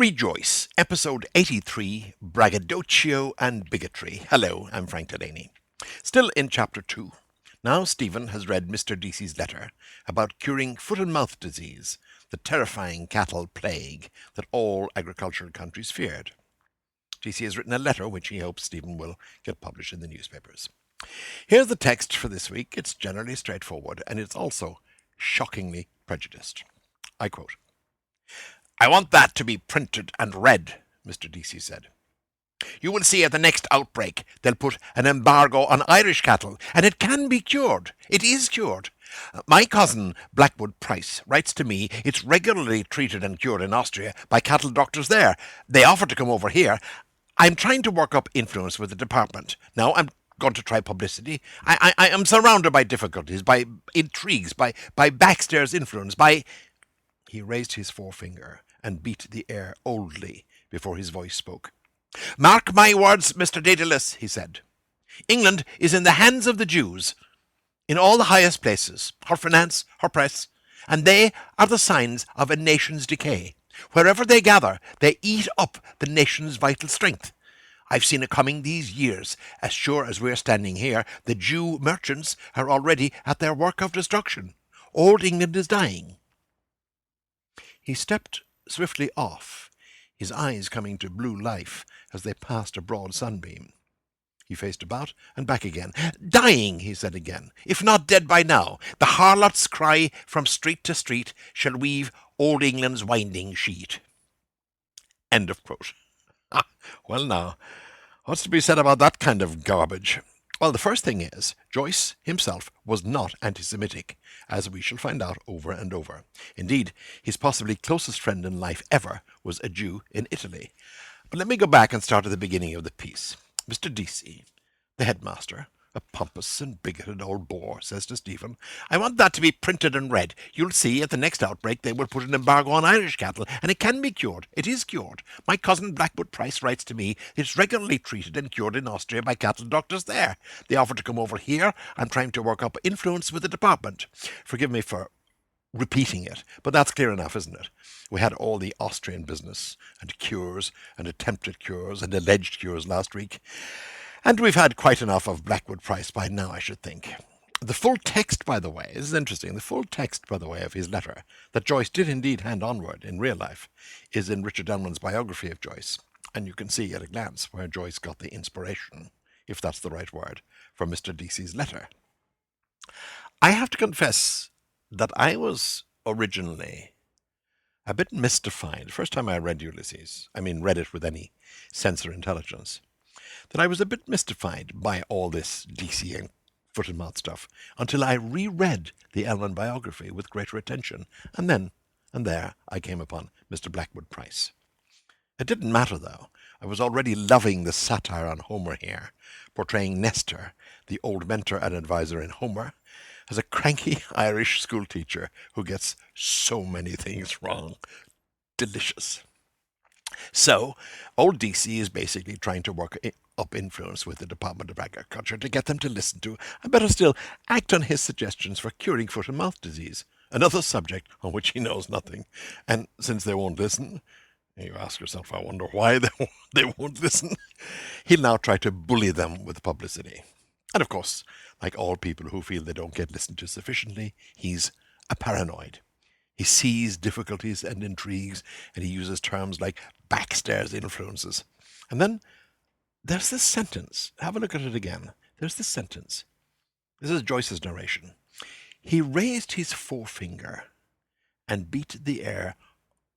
Read Joyce, Episode 83, Braggadocio and Bigotry. Hello, I'm Frank Delaney. Still in Chapter 2. Now Stephen has read Mr. Deasy's letter about curing foot and mouth disease, the terrifying cattle plague that all agricultural countries feared. Deasy has written a letter which he hopes Stephen will get published in the newspapers. Here's the text for this week. It's generally straightforward, and it's also shockingly prejudiced. I quote, "I want that to be printed and read," Mr. Deasy said. "You will see at the next outbreak they'll put an embargo on Irish cattle, and it can be cured. It is cured. My cousin Blackwood Price writes to me it's regularly treated and cured in Austria by cattle doctors there. They offer to come over here. I'm trying to work up influence with the department. Now I'm going to try publicity. I am surrounded by difficulties, by intrigues, by backstairs influence, by..." He raised his forefinger and beat the air oldly before his voice spoke. "Mark my words, Mr. Daedalus," he said. "England is in the hands of the Jews, in all the highest places, her finance, her press, and they are the signs of a nation's decay. Wherever they gather, they eat up the nation's vital strength. I've seen it coming these years. As sure as we're standing here, the Jew merchants are already at their work of destruction. Old England is dying." He stepped swiftly off, his eyes coming to blue life as they passed a broad sunbeam. He faced about and back again. "Dying," he said again, "if not dead by now. The harlot's cry from street to street shall weave old England's winding sheet." End of quote. Well now, what's to be said about that kind of garbage? Well, the first thing is, Joyce himself was not anti-Semitic, as we shall find out over and over. Indeed, his possibly closest friend in life ever was a Jew in Italy. But let me go back and start at the beginning of the piece. Mr. Deasy, the headmaster, a pompous and bigoted old bore, says to Stephen, "I want that to be printed and read. You'll see at the next outbreak they will put an embargo on Irish cattle, and it can be cured. It is cured. My cousin Blackwood Price writes to me it's regularly treated and cured in Austria by cattle doctors there. They offer to come over here. I'm trying to work up influence with the department." Forgive me for repeating it, but that's clear enough, isn't it? We had all the Austrian business and cures and attempted cures and alleged cures last week. And we've had quite enough of Blackwood Price by now, I should think. The full text, by the way, this is interesting, the full text, by the way, of his letter, that Joyce did indeed hand onward in real life, is in Richard Denman's biography of Joyce. And you can see at a glance where Joyce got the inspiration, if that's the right word, for Mr. Deasy's letter. I have to confess that I was originally a bit mystified, the first time I read Ulysses, read it with any sense or intelligence, that I was a bit mystified by all this Deasy and foot and mouth stuff until I reread the Ellen biography with greater attention, and there I came upon Mr. Blackwood Price. It didn't matter, though. I was already loving the satire on Homer here, portraying Nestor, the old mentor and advisor in Homer, as a cranky Irish schoolteacher who gets so many things wrong. Delicious. So, old Deasy is basically trying to work up influence with the Department of Agriculture to get them to listen to, and better still, act on his suggestions for curing foot and mouth disease, another subject on which he knows nothing. And since they won't listen, you ask yourself, I wonder why they won't listen, he'll now try to bully them with publicity. And of course, like all people who feel they don't get listened to sufficiently, he's a paranoid. He sees difficulties and intrigues, and he uses terms like backstairs influences. And then there's this sentence. Have a look at it again. There's this sentence. This is Joyce's narration. "He raised his forefinger and beat the air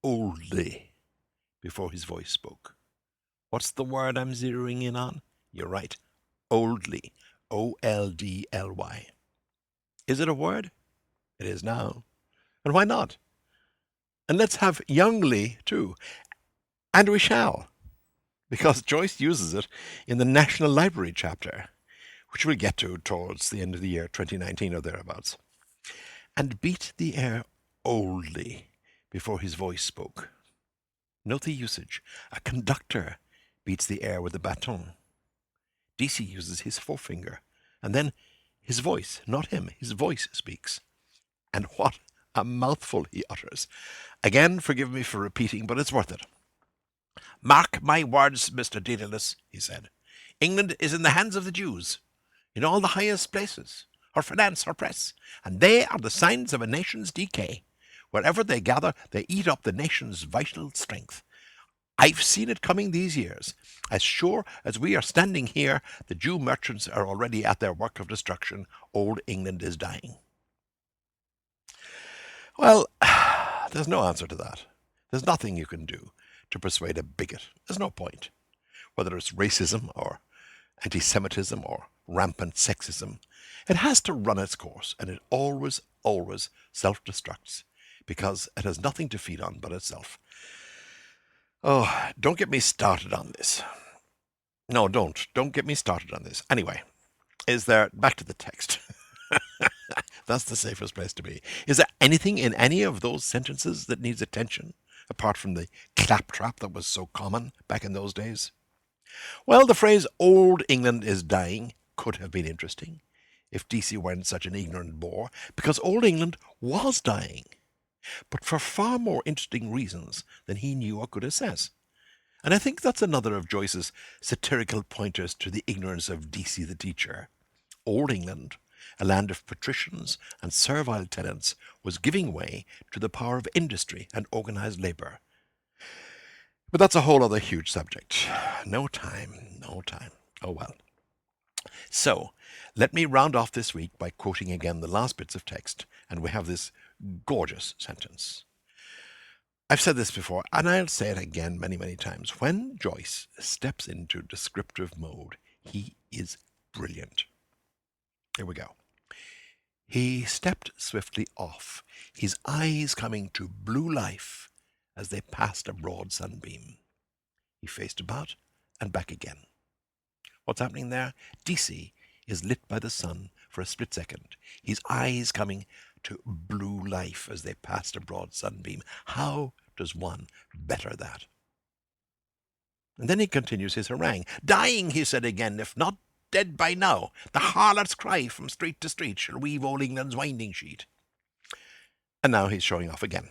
oldly before his voice spoke." What's the word I'm zeroing in on? You're right. Oldly. O-L-D-L-Y. Is it a word? It is now. And why not? And let's have youngly, too. And we shall, because Joyce uses it in the National Library chapter, which we'll get to towards the end of the year 2019 or thereabouts. And beat the air oldly before his voice spoke. Note the usage. A conductor beats the air with a baton. Deasy uses his forefinger, and then his voice, not him, his voice speaks. And what a mouthful he utters. Again, forgive me for repeating, but it's worth it. Mark my words, Mr. Daedalus, he said. England is in the hands of the Jews, in all the highest places, her finance, her press, and they are the signs of a nation's decay. Wherever they gather, they eat up the nation's vital strength. I've seen it coming these years. As sure as we are standing here, the Jew merchants are already at their work of destruction. Old England is dying. Well, there's no answer to that. There's nothing you can do to persuade a bigot. There's no point. Whether it's racism or anti-Semitism or rampant sexism, it has to run its course, and it always, always self-destructs because it has nothing to feed on but itself. Oh, don't get me started on this. No, don't. Don't get me started on this. Anyway, back to the text. That's the safest place to be. Is there anything in any of those sentences that needs attention, apart from the claptrap that was so common back in those days? Well, the phrase "Old England is dying" could have been interesting if DC weren't such an ignorant bore, because Old England was dying, but for far more interesting reasons than he knew or could assess. And I think that's another of Joyce's satirical pointers to the ignorance of DC the teacher. Old England, a land of patricians and servile tenants, was giving way to the power of industry and organized labor. But that's a whole other huge subject. No time, no time. Oh well. So, let me round off this week by quoting again the last bits of text, and we have this gorgeous sentence. I've said this before, and I'll say it again many, many times. When Joyce steps into descriptive mode, he is brilliant. Here we go. He stepped swiftly off, his eyes coming to blue life as they passed a broad sunbeam. He faced about and back again. What's happening there? DC is lit by the sun for a split second, his eyes coming to blue life as they passed a broad sunbeam. How does one better that? And then he continues his harangue. Dying, he said again, if not dead by now. The harlot's cry from street to street shall weave old England's winding sheet. And now he's showing off again.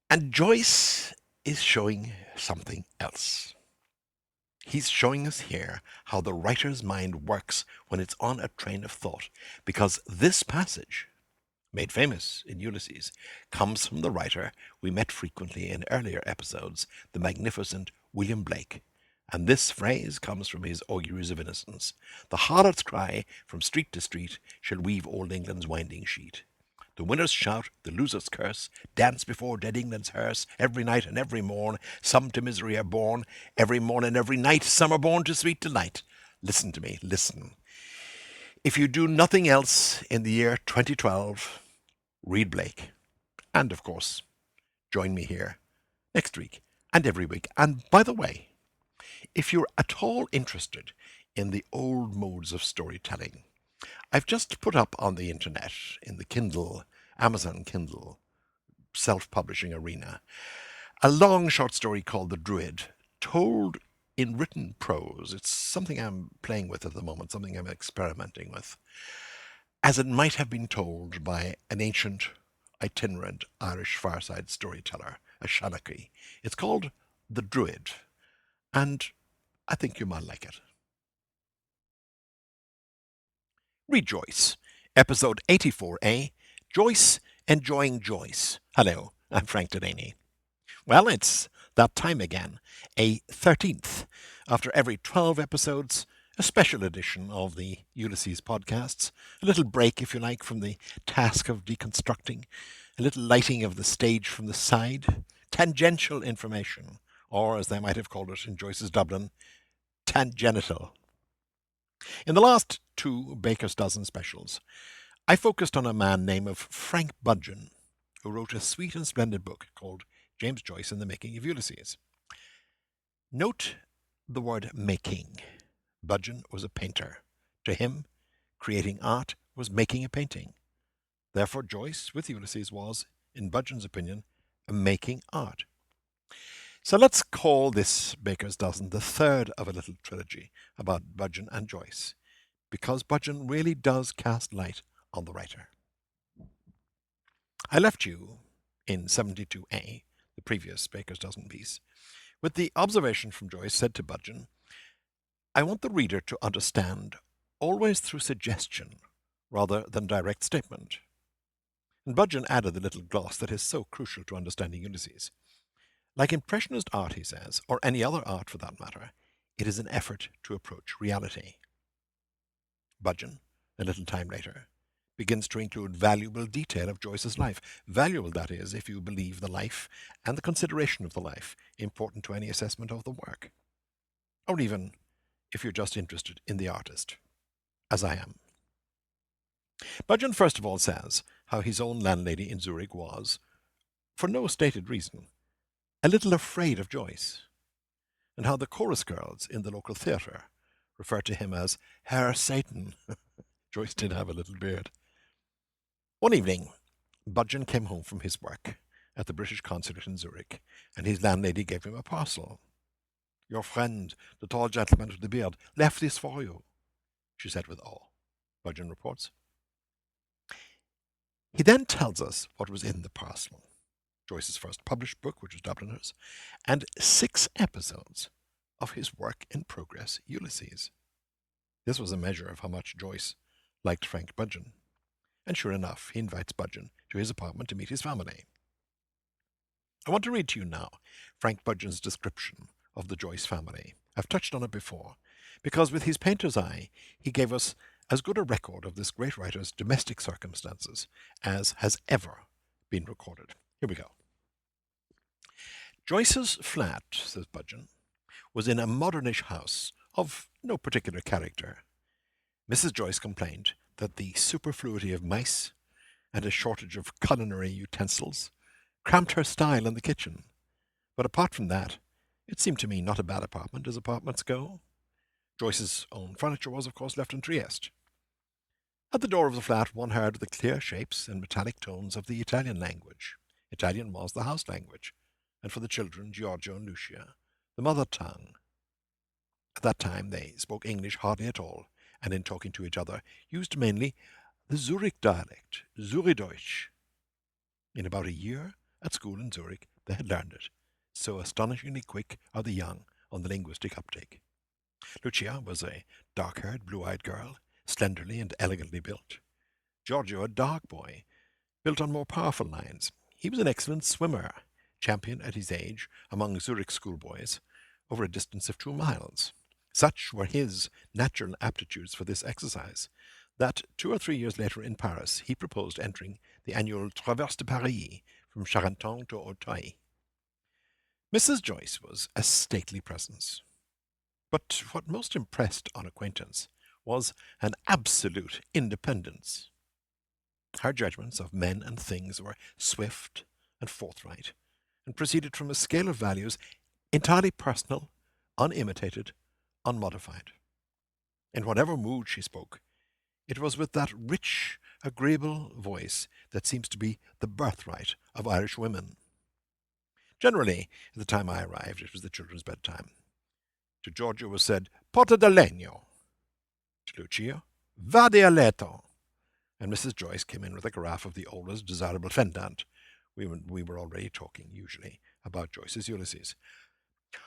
And Joyce is showing something else. He's showing us here how the writer's mind works when it's on a train of thought, because this passage, made famous in Ulysses, comes from the writer we met frequently in earlier episodes, the magnificent William Blake. And this phrase comes from his Auguries of Innocence. The harlot's cry from street to street shall weave old England's winding sheet. The winner's shout, the loser's curse, dance before dead England's hearse, every night and every morn, some to misery are born, every morn and every night, some are born to sweet delight. Listen to me, listen. If you do nothing else in the year 2012, read Blake. And, of course, join me here next week and every week. And, by the way, if you're at all interested in the old modes of storytelling, I've just put up on the internet, in the Kindle, Amazon Kindle, self-publishing arena, a long short story called The Druid, told in written prose. It's something I'm playing with at the moment, something I'm experimenting with, as it might have been told by an ancient, itinerant Irish fireside storyteller, a Shanachie. It's called The Druid, and I think you might like it. Rejoice, episode 84A, Joyce Enjoying Joyce. Hello, I'm Frank Delaney. Well, it's that time again, a 13th. After every 12 episodes, a special edition of the Ulysses podcasts, a little break, if you like, from the task of deconstructing, a little lighting of the stage from the side, tangential information, or as they might have called it in Joyce's Dublin, tangential. In the last two Baker's Dozen specials, I focused on a man named Frank Budgeon, who wrote a sweet and splendid book called James Joyce and the Making of Ulysses. Note the word making. Budgeon was a painter. To him, creating art was making a painting. Therefore, Joyce, with Ulysses, was, in Budgeon's opinion, making art. So let's call this Baker's Dozen the third of a little trilogy about Budgeon and Joyce, because Budgeon really does cast light on the writer. I left you in 72A, the previous Baker's Dozen piece, with the observation from Joyce said to Budgeon, "I want the reader to understand always through suggestion rather than direct statement." And Budgeon added the little gloss that is so crucial to understanding Ulysses. Like Impressionist art, he says, or any other art for that matter, it is an effort to approach reality. Budgeon, a little time later, begins to include valuable detail of Joyce's life. Valuable, that is, if you believe the life and the consideration of the life important to any assessment of the work. Or even if you're just interested in the artist, as I am. Budgeon first of all says how his own landlady in Zurich was, for no stated reason, a little afraid of Joyce, and how the chorus girls in the local theatre refer to him as Herr Satan. Joyce did have a little beard. One evening, Budgeon came home from his work at the British consulate in Zurich, and his landlady gave him a parcel. "Your friend, the tall gentleman with the beard, left this for you," she said with awe, Budgeon reports. He then tells us what was in the parcel. Joyce's first published book, which was Dubliners, and 6 episodes of his work in progress, Ulysses. This was a measure of how much Joyce liked Frank Budgeon. And sure enough, he invites Budgeon to his apartment to meet his family. I want to read to you now Frank Budgeon's description of the Joyce family. I've touched on it before, because with his painter's eye, he gave us as good a record of this great writer's domestic circumstances as has ever been recorded. Here we go. Joyce's flat, says Budgeon, was in a modernish house of no particular character. Mrs. Joyce complained that the superfluity of mice and a shortage of culinary utensils cramped her style in the kitchen. But apart from that, it seemed to me not a bad apartment as apartments go. Joyce's own furniture was, of course, left in Trieste. At the door of the flat one heard the clear shapes and metallic tones of the Italian language. Italian was the house language, and for the children, Giorgio and Lucia, the mother tongue. At that time they spoke English hardly at all, and in talking to each other used mainly the Zurich dialect, Zurichdeutsch. In about a year at school in Zurich they had learned it, so astonishingly quick are the young on the linguistic uptake. Lucia was a dark-haired, blue-eyed girl, slenderly and elegantly built. Giorgio a dark boy, built on more powerful lines. He was an excellent swimmer, champion at his age among Zurich schoolboys over a distance of 2 miles. Such were his natural aptitudes for this exercise, that 2 or 3 years later in Paris he proposed entering the annual Traverse de Paris from Charenton to Auteuil. Mrs. Joyce was a stately presence, but what most impressed on acquaintance was an absolute independence. Her judgments of men and things were swift and forthright, and proceeded from a scale of values entirely personal, unimitated, unmodified. In whatever mood she spoke, it was with that rich, agreeable voice that seems to be the birthright of Irish women. Generally, at the time I arrived, it was the children's bedtime. To Giorgio was said, "Porta del legno." To Lucia, "Vade a letto." And Mrs. Joyce came in with a carafe of the always desirable fendant. We were already talking, usually, about Joyce's Ulysses.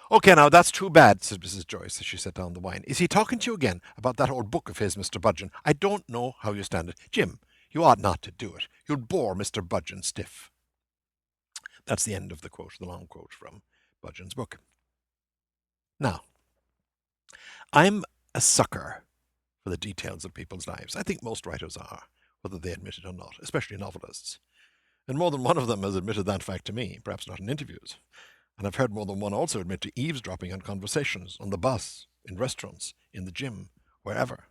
"Okay, now that's too bad," said Mrs. Joyce as she set down the wine. "Is he talking to you again about that old book of his, Mr. Budgeon? I don't know how you stand it. Jim, you ought not to do it. You'll bore Mr. Budgeon stiff." That's the end of the quote, the long quote from Budgeon's book. Now, I'm a sucker for the details of people's lives. I think most writers are, whether they admit it or not, especially novelists. And more than one of them has admitted that fact to me, perhaps not in interviews. And I've heard more than one also admit to eavesdropping on conversations, on the bus, in restaurants, in the gym, wherever.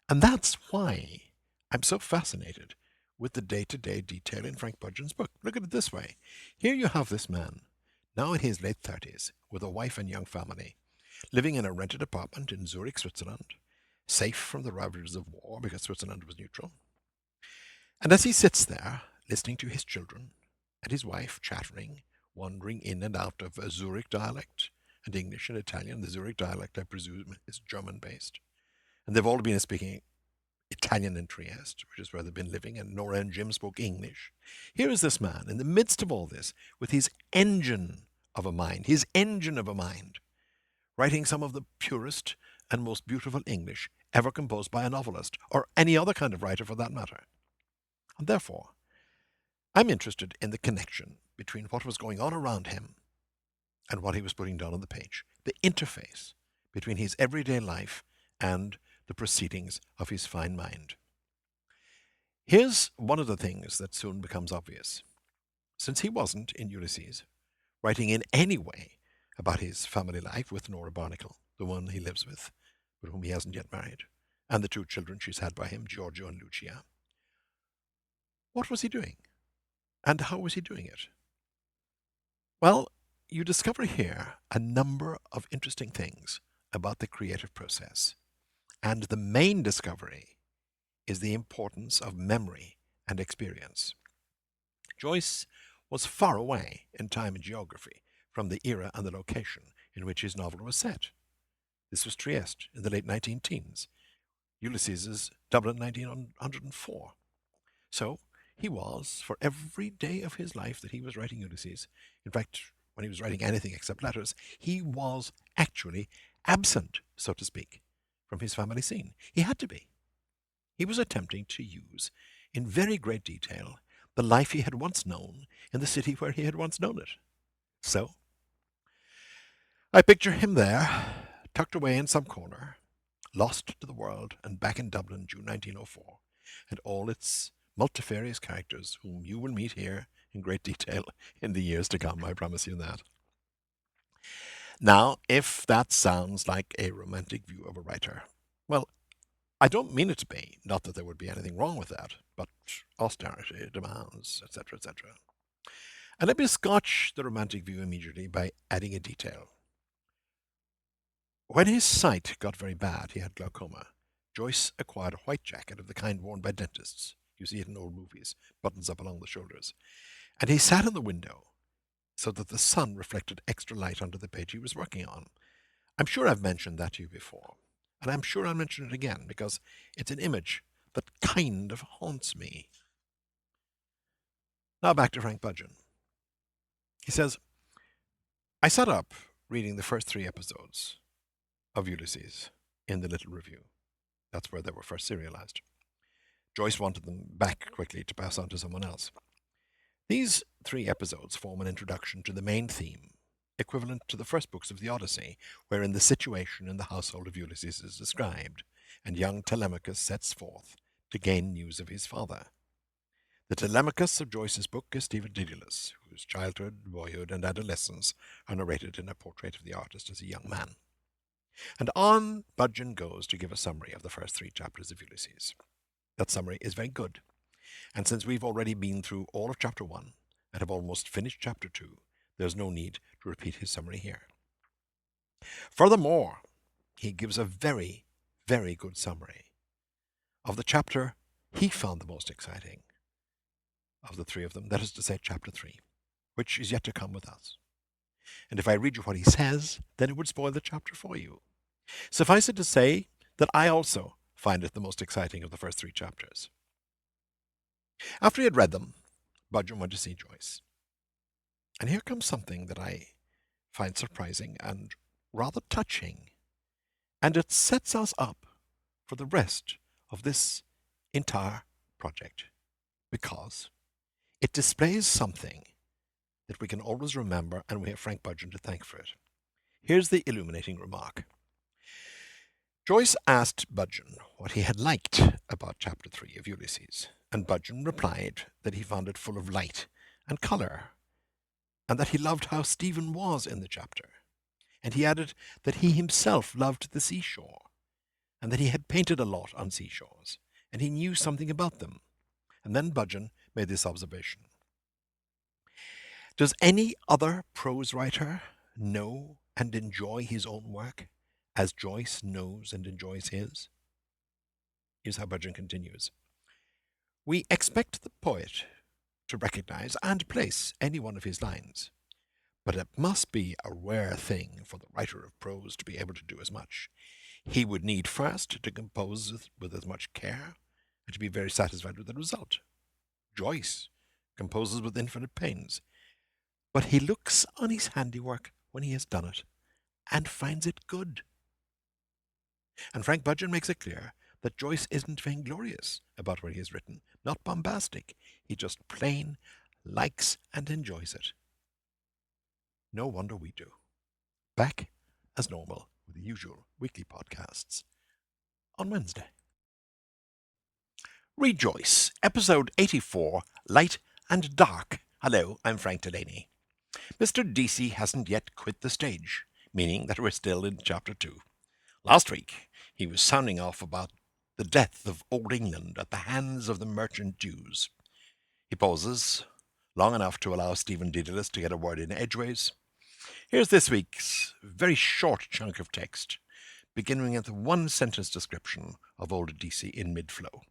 And that's why I'm so fascinated with the day-to-day detail in Frank Budgeon's book. Look at it this way. Here you have this man, now in his late 30s, with a wife and young family, living in a rented apartment in Zurich, Switzerland, safe from the ravages of war because Switzerland was neutral. And as he sits there, listening to his children and his wife chattering, wandering in and out of a Zurich dialect and English and Italian, the Zurich dialect, I presume, is German-based. And they've all been speaking Italian in Trieste, which is where they've been living, and Nora and Jim spoke English. Here is this man, in the midst of all this, with his engine of a mind, his engine of a mind, writing some of the purest and most beautiful English ever composed by a novelist, or any other kind of writer for that matter. And therefore, I'm interested in the connection between what was going on around him and what he was putting down on the page, the interface between his everyday life and the proceedings of his fine mind. Here's one of the things that soon becomes obvious. Since he wasn't, in Ulysses, writing in any way about his family life with Nora Barnacle, the one he lives with, but whom he hasn't yet married, and the two children she's had by him, Giorgio and Lucia, what was he doing? And how was he doing it? Well, you discover here a number of interesting things about the creative process. And the main discovery is the importance of memory and experience. Joyce was far away in time and geography from the era and the location in which his novel was set. This was Trieste in the late 19 teens. Ulysses is Dublin 1904. So he was, for every day of his life that he was writing Ulysses, in fact, when he was writing anything except letters, he was actually absent, so to speak, from his family scene. He had to be. He was attempting to use, in very great detail, the life he had once known in the city where he had once known it. So, I picture him there, tucked away in some corner, lost to the world, and back in Dublin, June 1904, and all its multifarious characters whom you will meet here in great detail in the years to come, I promise you that. Now, if that sounds like a romantic view of a writer, well, I don't mean it to be, not that there would be anything wrong with that, but austerity demands, etc., etc. And let me scotch the romantic view immediately by adding a detail. When his sight got very bad, he had glaucoma, Joyce acquired a white jacket of the kind worn by dentists. You see it in old movies, buttons up along the shoulders. And he sat in the window so that the sun reflected extra light onto the page he was working on. I'm sure I've mentioned that to you before, and I'm sure I'll mention it again because it's an image that kind of haunts me. Now back to Frank Budgeon. He says, I sat up reading the first 3 episodes of Ulysses in the little review. That's where they were first serialized. Joyce wanted them back quickly to pass on to someone else. These 3 episodes form an introduction to the main theme, equivalent to the first books of the Odyssey, wherein the situation in the household of Ulysses is described, and young Telemachus sets forth to gain news of his father. The Telemachus of Joyce's book is Stephen Dedalus, whose childhood, boyhood, and adolescence are narrated in a portrait of the artist as a young man. And on Budgeon goes to give a summary of the first 3 chapters of Ulysses. That summary is very good, and since we've already been through all of chapter 1 and have almost finished chapter 2, there's no need to repeat his summary here. Furthermore, he gives a very, very good summary of the chapter he found the most exciting of the 3 of them, that is to say, chapter 3, which is yet to come with us. And if I read you what he says, then it would spoil the chapter for you. Suffice it to say that I also find it the most exciting of the first 3 chapters. After he had read them, Budgeon went to see Joyce. And here comes something that I find surprising and rather touching, and it sets us up for the rest of this entire project, because it displays something that we can always remember, and we have Frank Budgeon to thank for it. Here's the illuminating remark. Joyce asked Budgeon what he had liked about chapter 3 of Ulysses, and Budgeon replied that he found it full of light and colour, and that he loved how Stephen was in the chapter. And he added that he himself loved the seashore, and that he had painted a lot on seashores, and he knew something about them. And then Budgeon made this observation. Does any other prose writer know and enjoy his own work as Joyce knows and enjoys his? Here's how Budgeon continues. We expect the poet to recognize and place any one of his lines, but it must be a rare thing for the writer of prose to be able to do as much. He would need first to compose with as much care and to be very satisfied with the result. Joyce composes with infinite pains. but he looks on his handiwork when he has done it, and finds it good. And Frank Budgeon makes it clear that Joyce isn't vainglorious about what he has written, not bombastic. He just plain likes and enjoys it. No wonder we do. Back as normal with the usual weekly podcasts on Wednesday. Rejoice, episode 84, Light and Dark. Hello, I'm Frank Delaney. Mr. DC hasn't yet quit the stage, meaning that we're still in chapter 2. Last week, he was sounding off about the death of Old England at the hands of the merchant Jews. He pauses long enough to allow Stephen Dedalus to get a word in edgeways. Here's this week's very short chunk of text, beginning with a one-sentence description of old DC in mid-flow.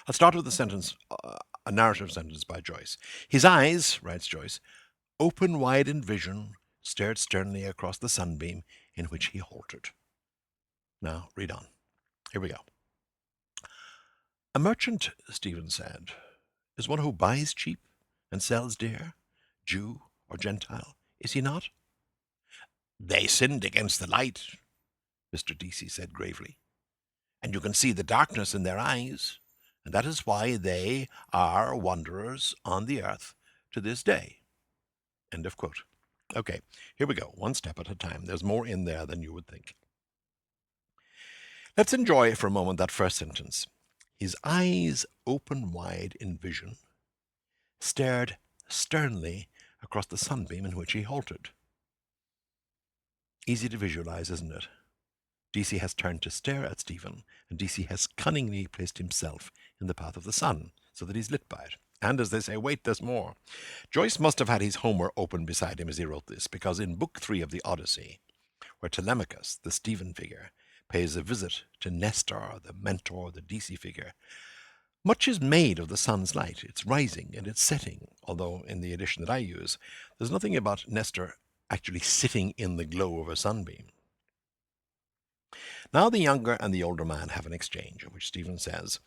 I'll start with a narrative sentence by Joyce. His eyes, writes Joyce, open wide in vision, stared sternly across the sunbeam in which he halted. Now, read on. Here we go. A merchant, Stephen said, is one who buys cheap and sells dear, Jew or Gentile, is he not? They sinned against the light, Mr. Deasy said gravely, and you can see the darkness in their eyes, and that is why they are wanderers on the earth to this day. End of quote. Okay, here we go, one step at a time. There's more in there than you would think. Let's enjoy for a moment that first sentence. His eyes open wide in vision, stared sternly across the sunbeam in which he halted. Easy to visualize, isn't it? DC has turned to stare at Stephen, and DC has cunningly placed himself in the path of the sun, so that he's lit by it. And as they say, wait, there's more. Joyce must have had his Homer open beside him as he wrote this, because in Book 3 of the Odyssey, where Telemachus, the Stephen figure, pays a visit to Nestor, the mentor, the DC figure, much is made of the sun's light, its rising and its setting, although in the edition that I use, there's nothing about Nestor actually sitting in the glow of a sunbeam. Now the younger and the older man have an exchange, in which Stephen says,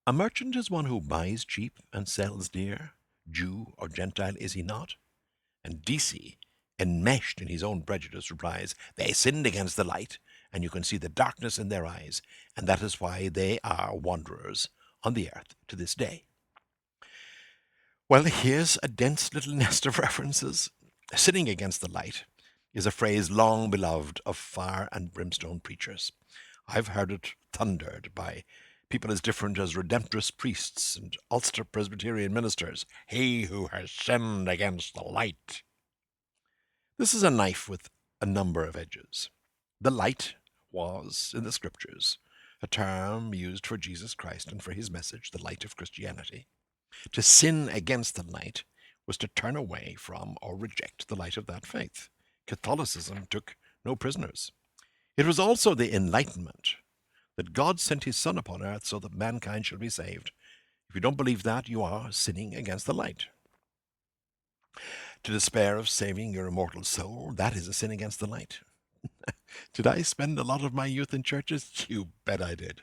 a merchant is one who buys cheap and sells dear, Jew or Gentile is he not? And DC, enmeshed in his own prejudice, replies, they sinned against the light, and you can see the darkness in their eyes, and that is why they are wanderers on the earth to this day. Well, here's a dense little nest of references. Sinning against the light is a phrase long beloved of fire and brimstone preachers. I've heard it thundered by people as different as Redemptorist priests and Ulster Presbyterian ministers. He who has sinned against the light. This is a knife with a number of edges. The light was, in the scriptures, a term used for Jesus Christ and for his message, the light of Christianity. To sin against the light was to turn away from or reject the light of that faith. Catholicism took no prisoners. It was also the Enlightenment, that God sent his Son upon earth so that mankind shall be saved. If you don't believe that, you are sinning against the light. To despair of saving your immortal soul, that is a sin against the light. Did I spend a lot of my youth in churches? You bet I did.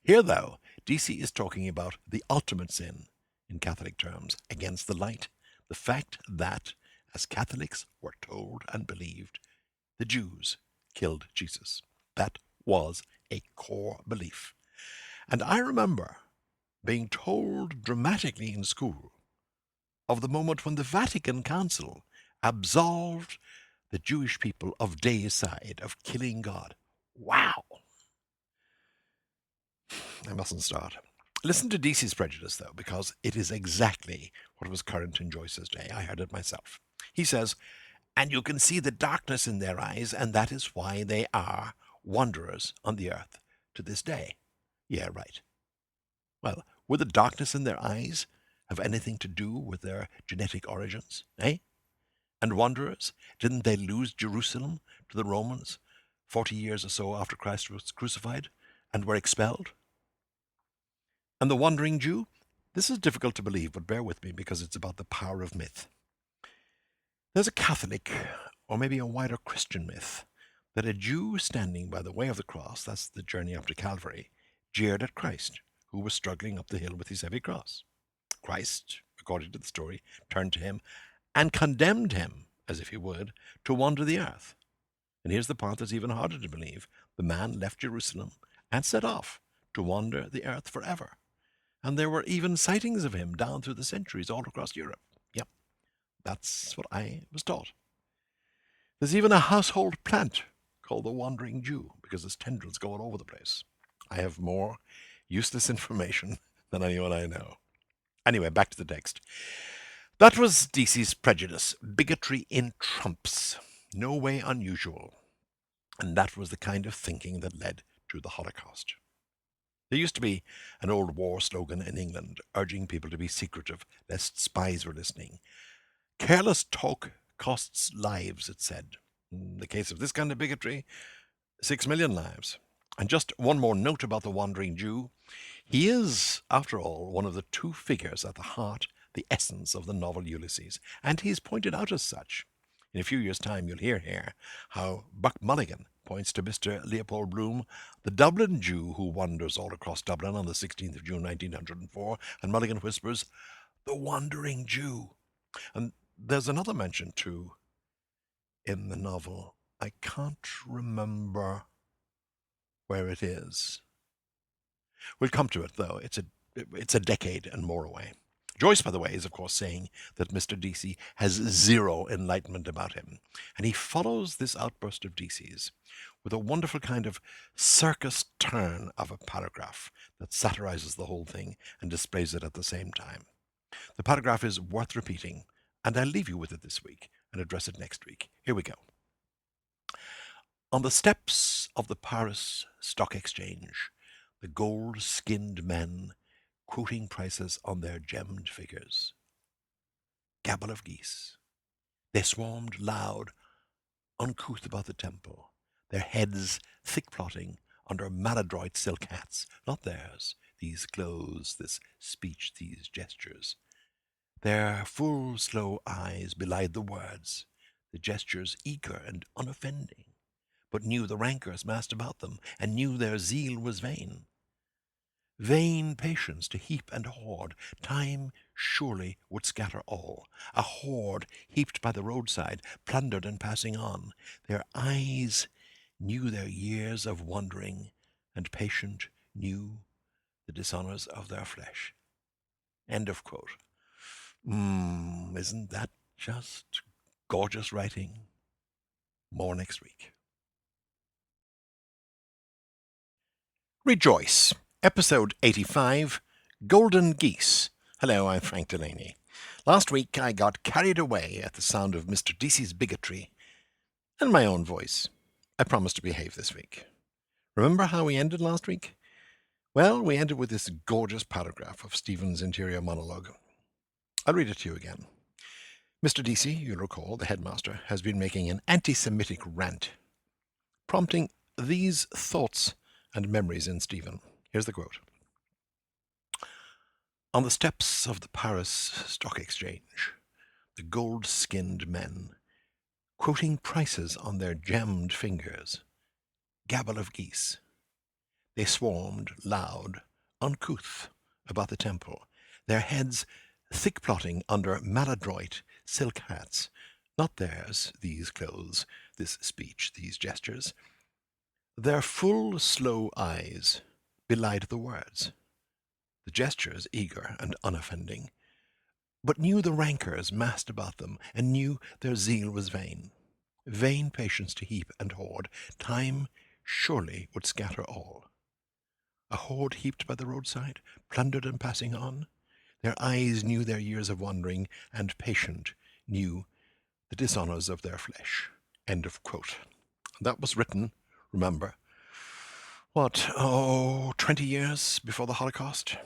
Here, though, DC is talking about the ultimate sin, in Catholic terms, against the light. The fact that, as Catholics were told and believed, the Jews killed Jesus. That was a core belief. And I remember being told dramatically in school of the moment when the Vatican Council absolved the Jewish people of deicide, of killing God. Wow! I mustn't start. Listen to DC's prejudice, though, because it is exactly what was current in Joyce's day. I heard it myself. He says, and you can see the darkness in their eyes, and that is why they are wanderers on the earth to this day. Yeah, right. Well, would the darkness in their eyes have anything to do with their genetic origins, eh? And wanderers, didn't they lose Jerusalem to the Romans 40 years or so after Christ was crucified and were expelled? And the wandering Jew? This is difficult to believe, but bear with me because it's about the power of myth. There's a Catholic, or maybe a wider Christian myth, that a Jew standing by the way of the cross, that's the journey up to Calvary, jeered at Christ, who was struggling up the hill with his heavy cross. Christ, according to the story, turned to him and condemned him, as if he would, to wander the earth. And here's the part that's even harder to believe. The man left Jerusalem and set off to wander the earth forever. And there were even sightings of him down through the centuries all across Europe. Yep, that's what I was taught. There's even a household plant called the Wandering Jew because its tendrils go all over the place. I have more useless information than anyone I know. Anyway, back to the text. That was Deasy's prejudice, bigotry in trumps. No way unusual. And that was the kind of thinking that led to the Holocaust. There used to be an old war slogan in England urging people to be secretive lest spies were listening. Careless talk costs lives, it said. In the case of this kind of bigotry, 6 million lives. And just one more note about the Wandering Jew. He is, after all, one of the two figures at the heart, the essence of the novel Ulysses, and he's pointed out as such. In a few years' time, you'll hear here how Buck Mulligan points to Mr. Leopold Bloom, the Dublin Jew who wanders all across Dublin on the 16th of June 1904, and Mulligan whispers, the Wandering Jew. And there's another mention, too, in the novel. I can't remember where it is. We'll come to it, though. It's a decade and more away. Joyce, by the way, is of course saying that Mr. Deasy has zero enlightenment about him, and he follows this outburst of Deasy's with a wonderful kind of circus turn of a paragraph that satirizes the whole thing and displays it at the same time. The paragraph is worth repeating, and I'll leave you with it this week and address it next week. Here we go. On the steps of the Paris Stock Exchange, the gold-skinned men quoting prices on their gemmed figures. Gabble of geese. They swarmed loud, uncouth about the temple, their heads thick-plotting under maladroit silk hats, not theirs, these clothes, this speech, these gestures. Their full, slow eyes belied the words, the gestures eager and unoffending, but knew the rancours massed about them, and knew their zeal was vain. Vain patience to heap and hoard, time surely would scatter all. A hoard heaped by the roadside, plundered and passing on. Their eyes knew their years of wandering, and patient knew the dishonours of their flesh. End of quote. Isn't that just gorgeous writing? More next week. Rejoice. Episode 85, Golden Geese. Hello, I'm Frank Delaney. Last week I got carried away at the sound of Mr. Deasy's bigotry and my own voice. I promise to behave this week. Remember how we ended last week? Well, we ended with this gorgeous paragraph of Stephen's interior monologue. I'll read it to you again. Mr. Deasy, you'll recall, the headmaster, has been making an anti-Semitic rant, prompting these thoughts and memories in Stephen. Here's the quote. On the steps of the Paris Stock Exchange, the gold-skinned men, quoting prices on their gemmed fingers, gabble of geese. They swarmed, loud, uncouth, about the temple, their heads thick-plotting under maladroit silk hats, not theirs, these clothes, this speech, these gestures. Their full, slow eyes belied the words, the gestures eager and unoffending, but knew the rancours massed about them, and knew their zeal was vain. Vain patience to heap and hoard, time surely would scatter all. A hoard heaped by the roadside, plundered and passing on, their eyes knew their years of wandering, and patient knew the dishonours of their flesh. End of quote. That was written, remember, 20 years before the Holocaust?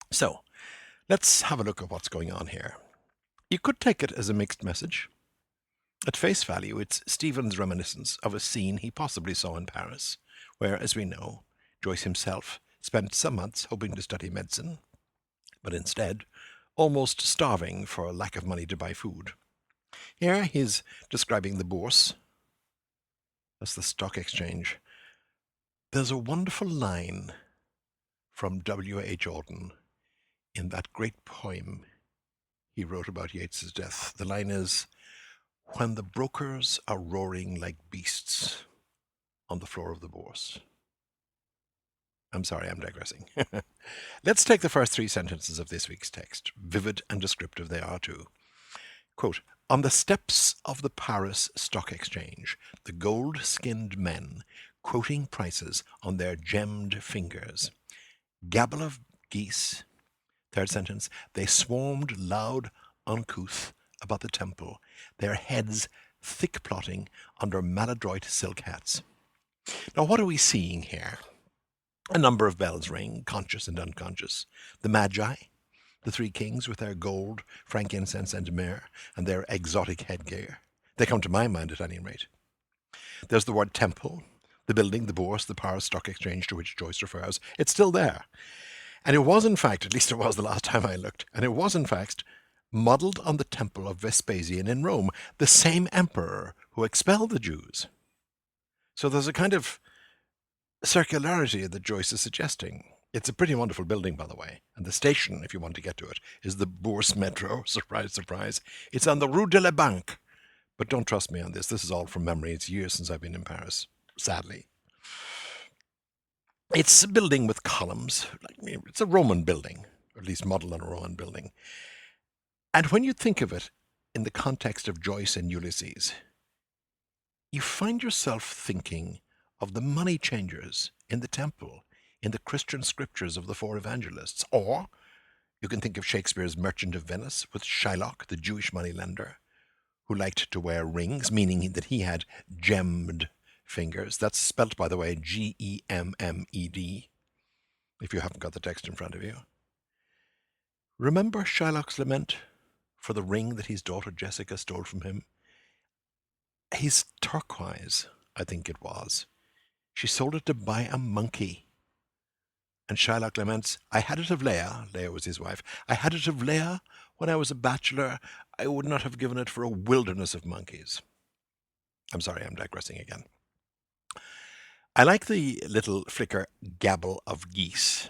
So, let's have a look at what's going on here. You could take it as a mixed message. At face value, it's Stephen's reminiscence of a scene he possibly saw in Paris, where, as we know, Joyce himself spent some months hoping to study medicine, but instead almost starving for lack of money to buy food. Here he's describing the Bourse. That's the stock exchange. There's a wonderful line from W.A. Jordan in that great poem he wrote about Yeats's death. The line is, "When the brokers are roaring like beasts on the floor of the bourse." I'm sorry, I'm digressing. Let's take the first three sentences of this week's text. Vivid and descriptive they are too. Quote, "On the steps of the Paris Stock Exchange, the gold-skinned men, quoting prices on their gemmed fingers. Gabble of geese." Third sentence, "They swarmed loud, uncouth, about the temple, their heads thick plotting under maladroit silk hats." Now, what are we seeing here? A number of bells ring, conscious and unconscious. The Magi, the three kings with their gold, frankincense, and myrrh, and their exotic headgear. They come to my mind at any rate. There's the word temple, the building, the bourse, the Paris Stock Exchange to which Joyce refers. It's still there. And it was, in fact, at least it was the last time I looked, and it was, in fact, modelled on the temple of Vespasian in Rome, the same emperor who expelled the Jews. So there's a kind of circularity that Joyce is suggesting. It's a pretty wonderful building, by the way, and the station, if you want to get to it, is the Bourse Metro. Surprise, surprise. It's on the Rue de la Banque. But don't trust me on this. This is all from memory. It's years since I've been in Paris, sadly. It's a building with columns. It's a Roman building, or at least modeled on a Roman building. And when you think of it in the context of Joyce and Ulysses, you find yourself thinking of the money changers in the temple in the Christian scriptures of the four evangelists. Or you can think of Shakespeare's Merchant of Venice with Shylock, the Jewish moneylender, who liked to wear rings, meaning that he had gemmed fingers. That's spelt, by the way, Gemmed, if you haven't got the text in front of you. Remember Shylock's lament for the ring that his daughter Jessica stole from him? His turquoise, I think it was. She sold it to buy a monkey. And Shylock laments, "I had it of Leah," Leah was his wife, "I had it of Leah when I was a bachelor. I would not have given it for a wilderness of monkeys." I'm sorry, I'm digressing again. I like the little flicker gabble of geese.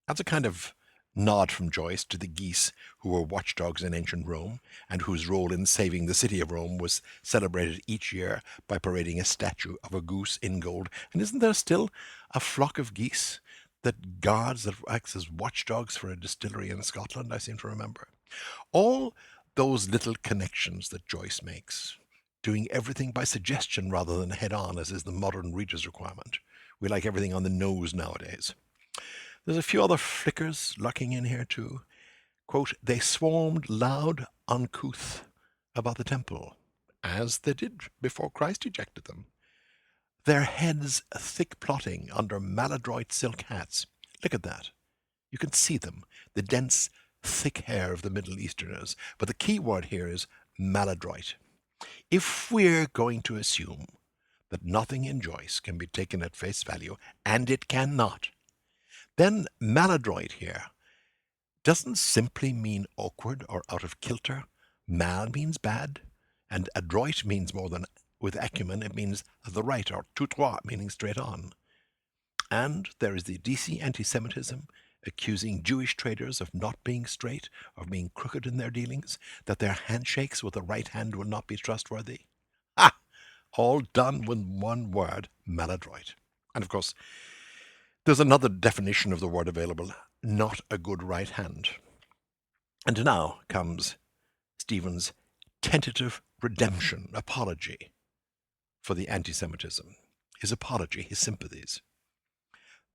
That's a kind of nod from Joyce to the geese who were watchdogs in ancient Rome and whose role in saving the city of Rome was celebrated each year by parading a statue of a goose in gold. And isn't there still a flock of geese that guards, that acts as watchdogs for a distillery in Scotland, I seem to remember? All those little connections that Joyce makes, doing everything by suggestion rather than head on, as is the modern reader's requirement. We like everything on the nose nowadays. There's a few other flickers lurking in here too. Quote, "They swarmed loud, uncouth about the temple, as they did before Christ ejected them. Their heads thick plotting under maladroit silk hats." Look at that. You can see them, the dense, thick hair of the Middle Easterners. But the key word here is maladroit. If we're going to assume that nothing in Joyce can be taken at face value, and it cannot, then maladroit here doesn't simply mean awkward or out of kilter. Mal means bad, and adroit means more than with acumen. It means the right, or tout droit, meaning straight on. And there is the DC anti-Semitism accusing Jewish traders of not being straight, of being crooked in their dealings, that their handshakes with the right hand will not be trustworthy. Ah! All done with one word, maladroit. And of course, there's another definition of the word available, not a good right hand. And now comes Stephen's tentative redemption, apology for the anti-Semitism. His apology, his sympathies.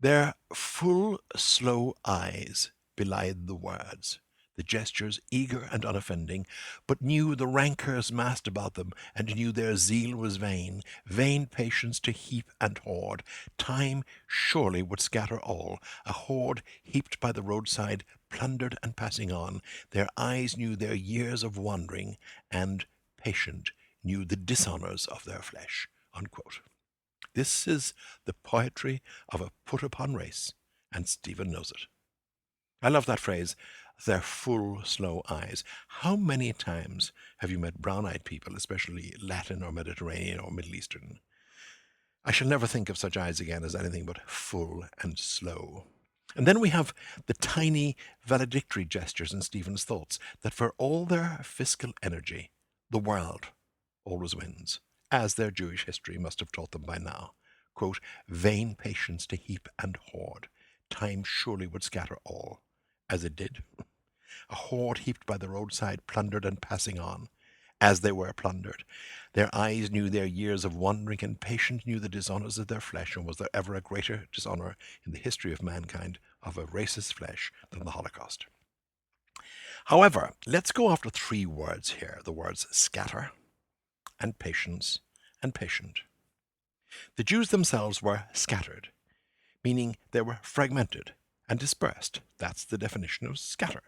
Their full, slow eyes belied the words, the gestures eager and unoffending, but knew the rancours massed about them, and knew their zeal was vain, vain patience to heap and hoard. Time surely would scatter all, a hoard heaped by the roadside, plundered and passing on. Their eyes knew their years of wandering, and, patient, knew the dishonours of their flesh. Unquote. This is the poetry of a put-upon race, and Stephen knows it. I love that phrase, their full, slow eyes. How many times have you met brown-eyed people, especially Latin or Mediterranean or Middle Eastern? I shall never think of such eyes again as anything but full and slow. And then we have the tiny valedictory gestures in Stephen's thoughts that for all their fiscal energy, the world always wins, as their Jewish history must have taught them by now. Quote, vain patience to heap and hoard, time surely would scatter all, as it did. A hoard heaped by the roadside, plundered and passing on, as they were plundered. Their eyes knew their years of wandering, and patient knew the dishonours of their flesh, and was there ever a greater dishonour in the history of mankind of a race's flesh than the Holocaust? However, let's go after three words here, the words scatter and patience and patient. The Jews themselves were scattered, meaning they were fragmented and dispersed. That's the definition of scatter.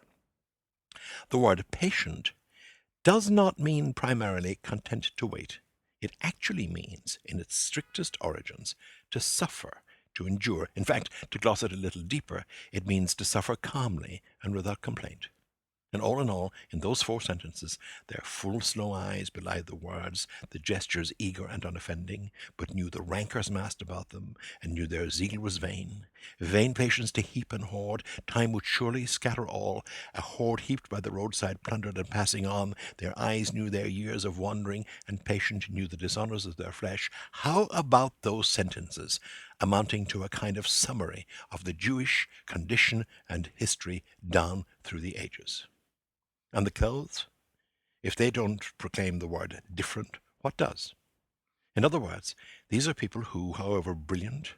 The word patient does not mean primarily content to wait. It actually means, in its strictest origins, to suffer, to endure. In fact, to gloss it a little deeper, it means to suffer calmly and without complaint. And all in all, in those four sentences, their full slow eyes belied the words, the gestures eager and unoffending, but knew the rancours massed about them, and knew their zeal was vain. Vain patience to heap and hoard, time would surely scatter all, a hoard heaped by the roadside, plundered and passing on. Their eyes knew their years of wandering, and patient knew the dishonours of their flesh. How about those sentences, amounting to a kind of summary of the Jewish condition and history down through the ages? And the clothes? If they don't proclaim the word different, what does? In other words, these are people who, however brilliant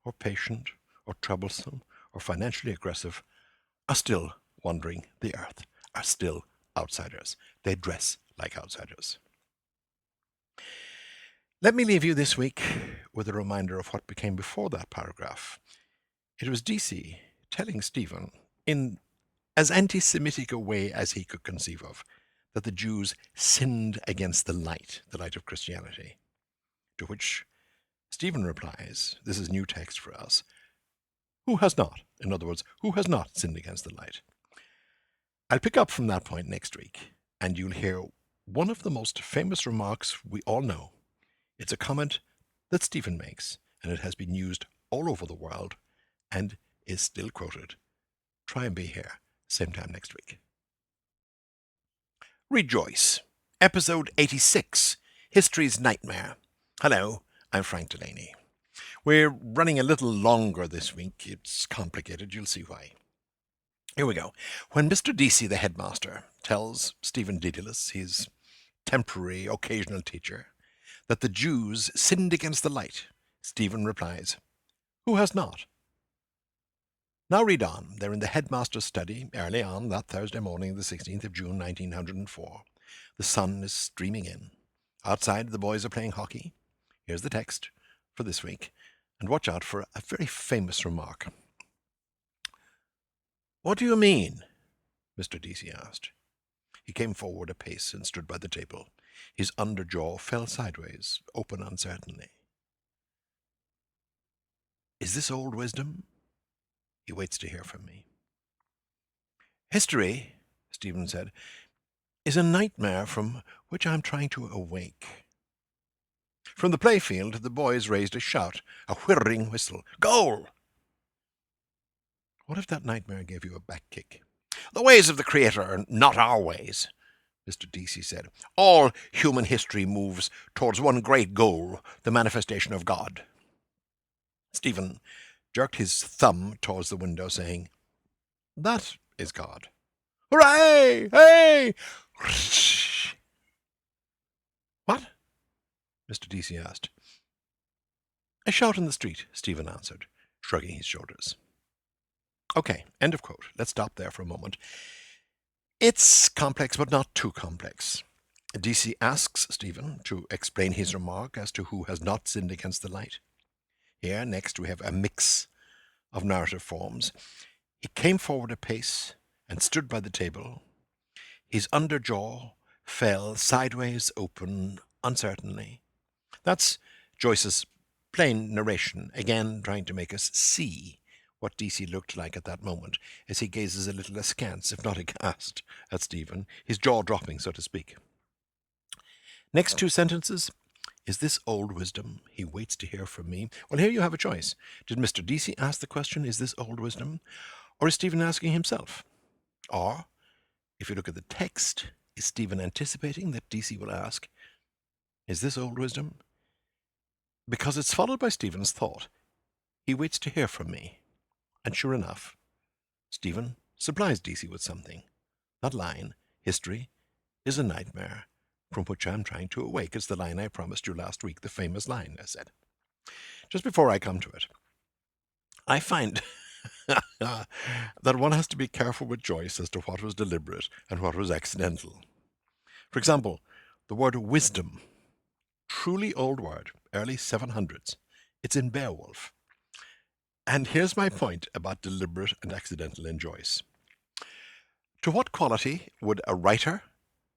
or patient or troublesome or financially aggressive, are still wandering the earth, are still outsiders. They dress like outsiders. Let me leave you this week with a reminder of what became before that paragraph. It was DC telling Stephen, in as anti-Semitic a way as he could conceive of, that the Jews sinned against the light of Christianity. To which Stephen replies, this is new text for us, who has not? In other words, who has not sinned against the light? I'll pick up from that point next week, and you'll hear one of the most famous remarks we all know. It's a comment that Stephen makes, and it has been used all over the world and is still quoted. Try and be here, same time next week. Rejoice, Episode 86, History's Nightmare. Hello, I'm Frank Delaney. We're running a little longer this week. It's complicated, you'll see why. Here we go. When Mr. Deasy, the headmaster, tells Stephen Dedalus, his temporary, occasional teacher, that the Jews sinned against the light, Stephen replies, who has not? Now read on. They're in the headmaster's study early on that Thursday morning, the 16th of June, 1904. The sun is streaming in. Outside, the boys are playing hockey. Here's the text for this week. And watch out for a very famous remark. What do you mean? Mr. Deasy asked. He came forward a pace and stood by the table. His underjaw fell sideways, open uncertainly. Is this old wisdom? He waits to hear from me. History, Stephen said, is a nightmare from which I'm trying to awake. From the playfield, the boys raised a shout, a whirring whistle. Goal! What if that nightmare gave you a back kick? The ways of the Creator are not our ways, Mr. Deasy said. All human history moves towards one great goal, the manifestation of God. Stephen jerked his thumb towards the window, saying, that is God. Hooray! Hey! What? Mr. Deasy asked. A shout in the street, Stephen answered, shrugging his shoulders. Okay, end of quote. Let's stop there for a moment. It's complex, but not too complex. Deasy asks Stephen to explain his remark as to who has not sinned against the light. Here, next, we have a mix of narrative forms. He came forward a pace and stood by the table. His underjaw fell sideways open uncertainly. That's Joyce's plain narration, again trying to make us see what DC looked like at that moment, as he gazes a little askance, if not aghast, at Stephen, his jaw dropping, so to speak. Next two sentences, Is this old wisdom? He waits to hear from me. Well, here you have a choice. Did Mr. Deasy ask the question, is this old wisdom? Or is Stephen asking himself? Or, if you look at the text, is Stephen anticipating that Deasy will ask, is this old wisdom? Because it's followed by Stephen's thought. He waits to hear from me. And sure enough, Stephen supplies Deasy with something. That line, history is a nightmare from which I'm trying to awake. It's the line I promised you last week, the famous line, I said. Just before I come to it, I find that one has to be careful with Joyce as to what was deliberate and what was accidental. For example, the word wisdom, truly old word, early 700s. It's in Beowulf. And here's my point about deliberate and accidental in Joyce. To what quality would a writer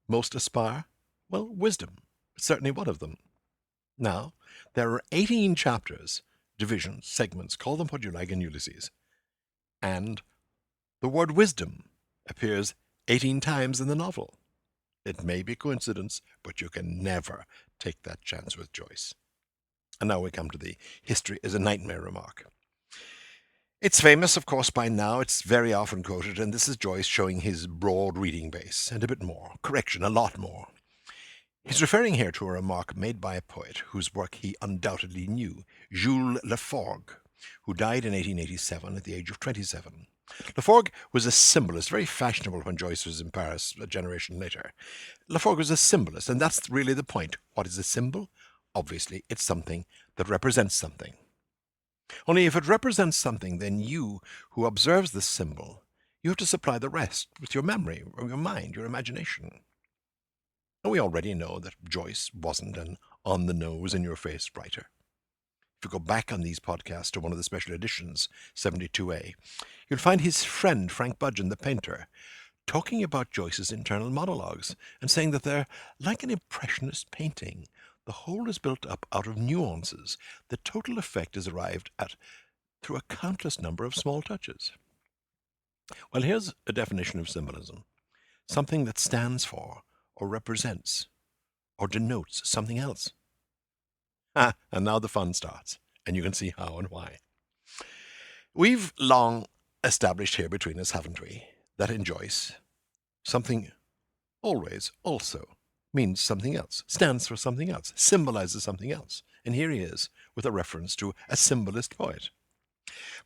most aspire? Well, wisdom. Certainly one of them. Now, there are 18 chapters, divisions, segments, call them what you like in Ulysses. And the word wisdom appears 18 times in the novel. It may be coincidence, but you can never take that chance with Joyce. And now we come to the history is a nightmare remark. It's famous, of course, by now. It's very often quoted, and this is Joyce showing his broad reading base, and a bit more. Correction, a lot more. He's referring here to a remark made by a poet whose work he undoubtedly knew, Jules Laforgue, who died in 1887 at the age of 27. Laforgue was a symbolist, very fashionable when Joyce was in Paris a generation later. Laforgue was a symbolist, and that's really the point. What is a symbol? Obviously, it's something that represents something. Only if it represents something, then you, who observes this symbol, you have to supply the rest with your memory, or your mind, your imagination. And we already know that Joyce wasn't an on-the-nose, in-your-face writer. If you go back on these podcasts to one of the special editions, 72A, you'll find his friend, Frank Budgeon, the painter, talking about Joyce's internal monologues and saying that they're like an impressionist painting. The whole is built up out of nuances. The total effect is arrived at through a countless number of small touches. Well, here's a definition of symbolism. Something that stands for, or represents, or denotes something else. And now the fun starts, and you can see how and why. We've long established here between us, haven't we, that in Joyce, something always also means something else, stands for something else, symbolizes something else. And here he is with a reference to a symbolist poet.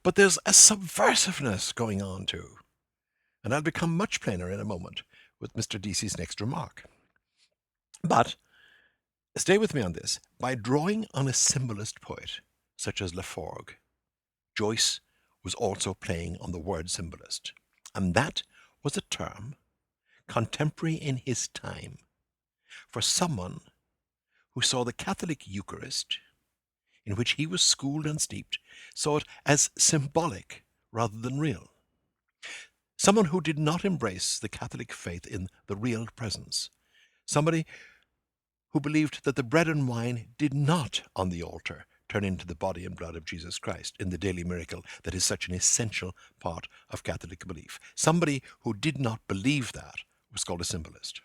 But there's a subversiveness going on too. And I'll become much plainer in a moment with Mr. Deasy's next remark. But stay with me on this. By drawing on a symbolist poet, such as Laforgue, Joyce was also playing on the word symbolist. And that was a term contemporary in his time for someone who saw the Catholic Eucharist, in which he was schooled and steeped, saw it as symbolic rather than real. Someone who did not embrace the Catholic faith in the real presence. Somebody who believed that the bread and wine did not, on the altar, turn into the body and blood of Jesus Christ in the daily miracle that is such an essential part of Catholic belief. Somebody who did not believe that was called a symbolist.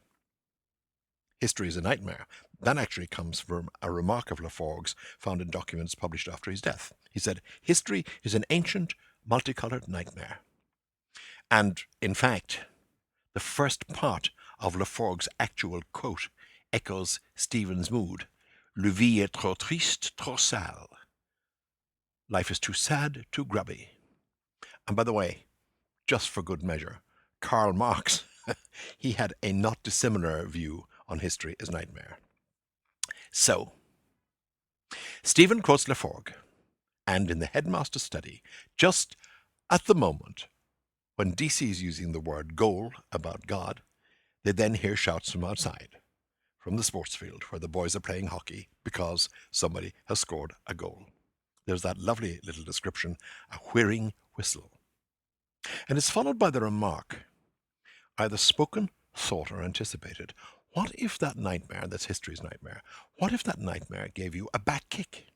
History is a nightmare. That actually comes from a remark of Laforgue's found in documents published after his death. He said, history is an ancient, multicolored nightmare. And, in fact, the first part of Laforgue's actual quote echoes Stephen's mood. Le vie est trop triste, trop sale. Life is too sad, too grubby. And by the way, just for good measure, Karl Marx, he had a not dissimilar view on history as nightmare. So, Stephen quotes Laforgue, and in the headmaster's study, just at the moment when DC is using the word goal about God, they then hear shouts from outside, from the sports field where the boys are playing hockey because somebody has scored a goal. There's that lovely little description, a whirring whistle. And it's followed by the remark, either spoken, thought, or anticipated. What if that nightmare, that's history's nightmare, what if that nightmare gave you a back kick?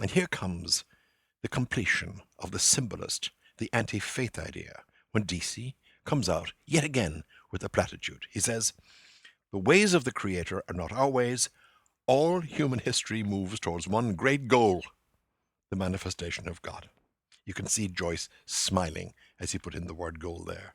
And here comes the completion of the symbolist, the anti-faith idea, when DC comes out yet again with a platitude. He says, the ways of the Creator are not our ways, all human history moves towards one great goal, the manifestation of God. You can see Joyce smiling as he put in the word goal there.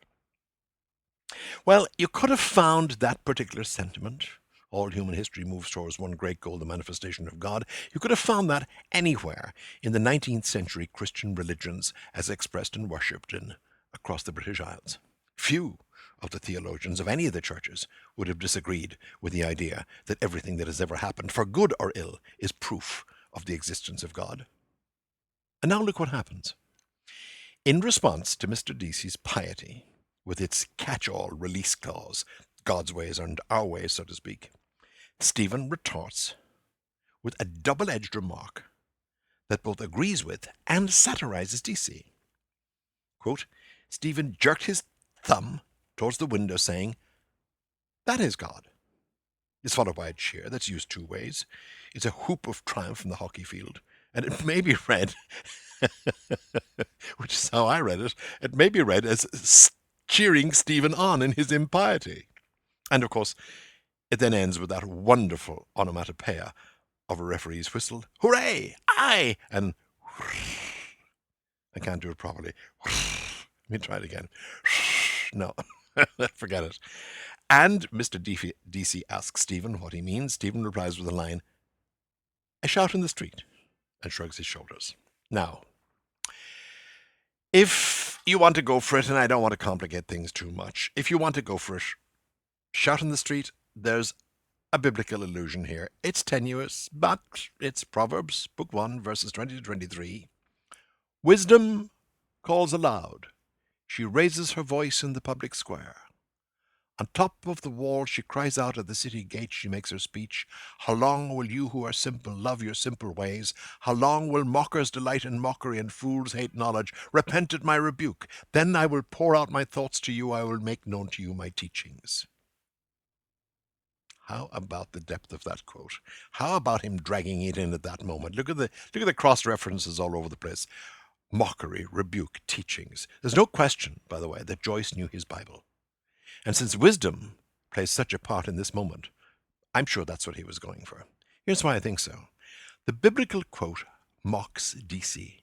Well, you could have found that particular sentiment, all human history moves towards one great goal, the manifestation of God. You could have found that anywhere in the 19th century Christian religions as expressed and worshipped in across the British Isles. Few of the theologians of any of the churches would have disagreed with the idea that everything that has ever happened, for good or ill, is proof of the existence of God. And now look what happens. In response to Mr. Deasy's piety, with its catch-all release clause, God's ways aren't our ways, so to speak, Stephen retorts with a double-edged remark that both agrees with and satirizes Deasy. Quote, Stephen jerked his thumb towards the window, saying, "That is God," is followed by a cheer that's used two ways. It's a whoop of triumph from the hockey field, and it may be read, which is how I read it may be read as cheering Stephen on in his impiety. And of course, it then ends with that wonderful onomatopoeia of a referee's whistle. Hooray! Aye! And I can't do it properly. Let me try it again. No, forget it. And Mr. Deasy asks Stephen what he means. Stephen replies with the line, "A shout in the street," and shrugs his shoulders. Now, if you want to go for it, and I don't want to complicate things too much, if you want to go for it, shout in the street, there's a biblical allusion here. It's tenuous, but it's Proverbs, book 1, verses 20 to 23. Wisdom calls aloud. She raises her voice in the public square. On top of the wall she cries out, at the city gate she makes her speech. How long will you who are simple love your simple ways? How long will mockers delight in mockery and fools hate knowledge? Repent at my rebuke. Then I will pour out my thoughts to you. I will make known to you my teachings. How about the depth of that quote? How about him dragging it in at that moment? Look at the cross references all over the place. Mockery, rebuke, teachings. There's no question, by the way, that Joyce knew his Bible. And since wisdom plays such a part in this moment, I'm sure that's what he was going for. Here's why I think so. The biblical quote mocks Deasy,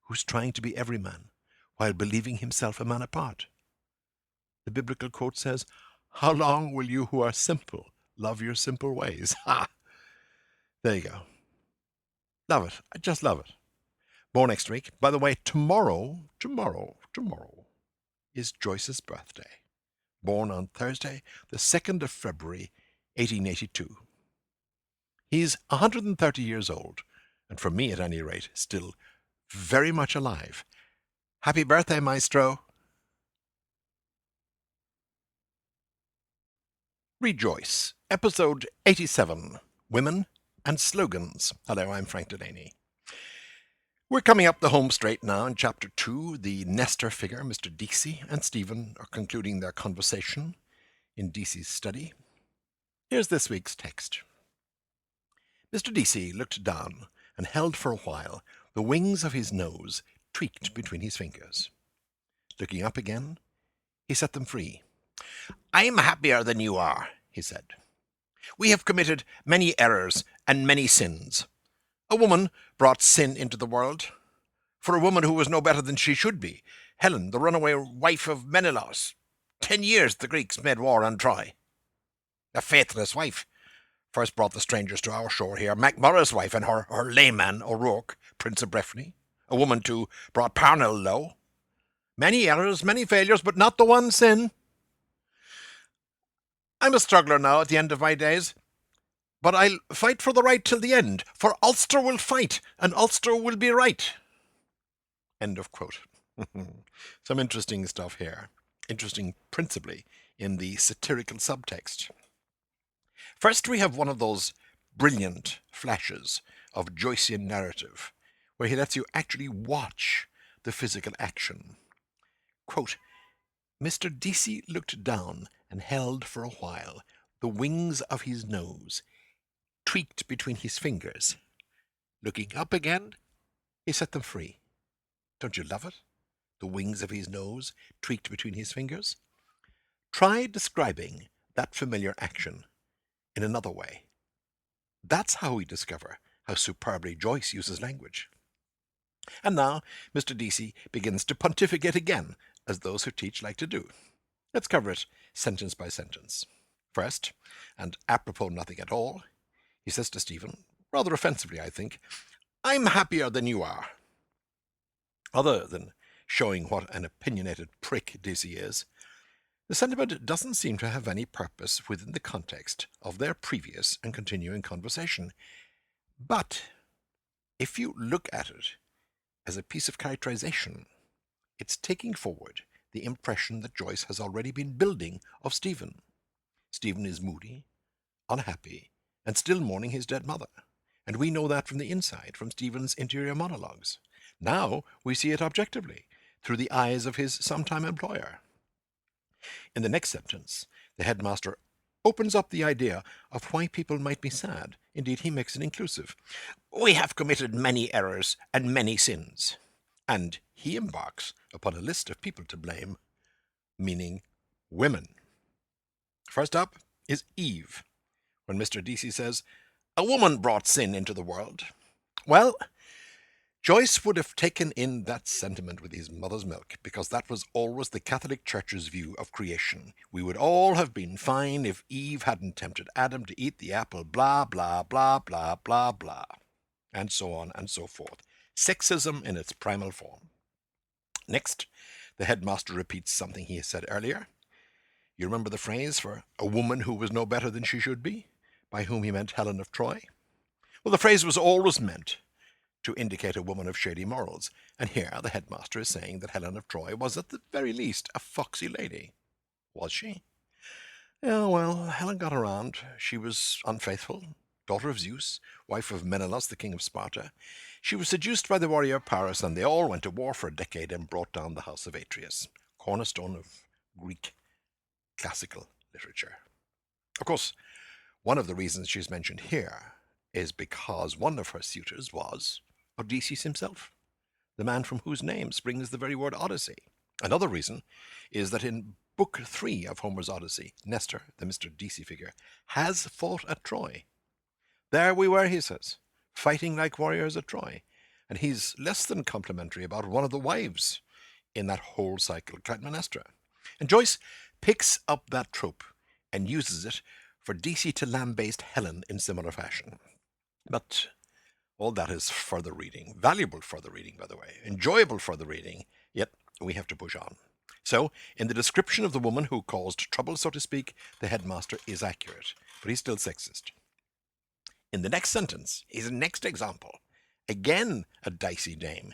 who's trying to be every man while believing himself a man apart. The biblical quote says, "How long will you who are simple love your simple ways?" Ha! There you go. Love it. I just love it. More next week. By the way, tomorrow is Joyce's birthday. Born on Thursday, the 2nd of February, 1882. He's 130 years old, and for me at any rate, still very much alive. Happy birthday, Maestro. Rejoice, episode 87, Women and Slogans. Hello, I'm Frank Delaney. We're coming up the home straight now in Chapter 2. The Nestor figure, Mr. Deasy, and Stephen are concluding their conversation in Deasy's study. Here's this week's text. Mr. Deasy looked down and held for a while the wings of his nose tweaked between his fingers. Looking up again, he set them free. "I'm happier than you are," he said. "We have committed many errors and many sins. A woman brought sin into the world. For a woman who was no better than she should be, Helen, the runaway wife of Menelaus. 10 years the Greeks made war on Troy. A faithless wife first brought the strangers to our shore here, MacMurrough's wife and her layman, O'Rourke, Prince of Breffni. A woman, too, brought Parnell low. Many errors, many failures, but not the one sin. I'm a struggler now at the end of my days, but I'll fight for the right till the end, for Ulster will fight, and Ulster will be right." End of quote. Some interesting stuff here. Interesting principally in the satirical subtext. First, we have one of those brilliant flashes of Joycean narrative, where he lets you actually watch the physical action. Quote, "Mr. Deasy looked down and held for a while the wings of his nose tweaked between his fingers. Looking up again, he set them free." Don't you love it? The wings of his nose tweaked between his fingers. Try describing that familiar action in another way. That's how we discover how superbly Joyce uses language. And now Mr. Deasy begins to pontificate again, as those who teach like to do. Let's cover it sentence by sentence. First, and apropos nothing at all, he says to Stephen, rather offensively, I think, "I'm happier than you are." Other than showing what an opinionated prick Deasy is, the sentiment doesn't seem to have any purpose within the context of their previous and continuing conversation. But if you look at it as a piece of characterization, it's taking forward the impression that Joyce has already been building of Stephen. Stephen is moody, unhappy, and still mourning his dead mother. And we know that from the inside, from Stephen's interior monologues. Now we see it objectively, through the eyes of his sometime employer. In the next sentence, the headmaster opens up the idea of why people might be sad. Indeed, he makes it inclusive. "We have committed many errors and many sins." And he embarks upon a list of people to blame, meaning women. First up is Eve, when Mr. Deasy says, "A woman brought sin into the world." Well, Joyce would have taken in that sentiment with his mother's milk, because that was always the Catholic Church's view of creation. We would all have been fine if Eve hadn't tempted Adam to eat the apple, blah, blah, blah, blah, blah, blah, and so on and so forth. Sexism in its primal form. Next, the headmaster repeats something he said earlier. You remember the phrase for a woman who was no better than she should be, by whom he meant Helen of Troy? Well, the phrase was always meant to indicate a woman of shady morals, and here the headmaster is saying that Helen of Troy was at the very least a foxy lady. Was she? Yeah, well, Helen got around. She was unfaithful, daughter of Zeus, wife of Menelaus, the king of Sparta. She was seduced by the warrior Paris, and they all went to war for a decade and brought down the house of Atreus, cornerstone of Greek classical literature. Of course, one of the reasons she's mentioned here is because one of her suitors was Odysseus himself, the man from whose name springs the very word Odyssey. Another reason is that in Book 3 of Homer's Odyssey, Nestor, the Mr. Deasy figure, has fought at Troy. There we were, he says, fighting like warriors at Troy. And he's less than complimentary about one of the wives in that whole cycle, Clytemnestra. And Joyce picks up that trope and uses it for Deasy to lambaste Helen in similar fashion. But all that is further reading, valuable further reading, by the way, enjoyable further reading, yet we have to push on. So, in the description of the woman who caused trouble, so to speak, the headmaster is accurate, but he's still sexist. In the next sentence, his next example, again a dicey dame.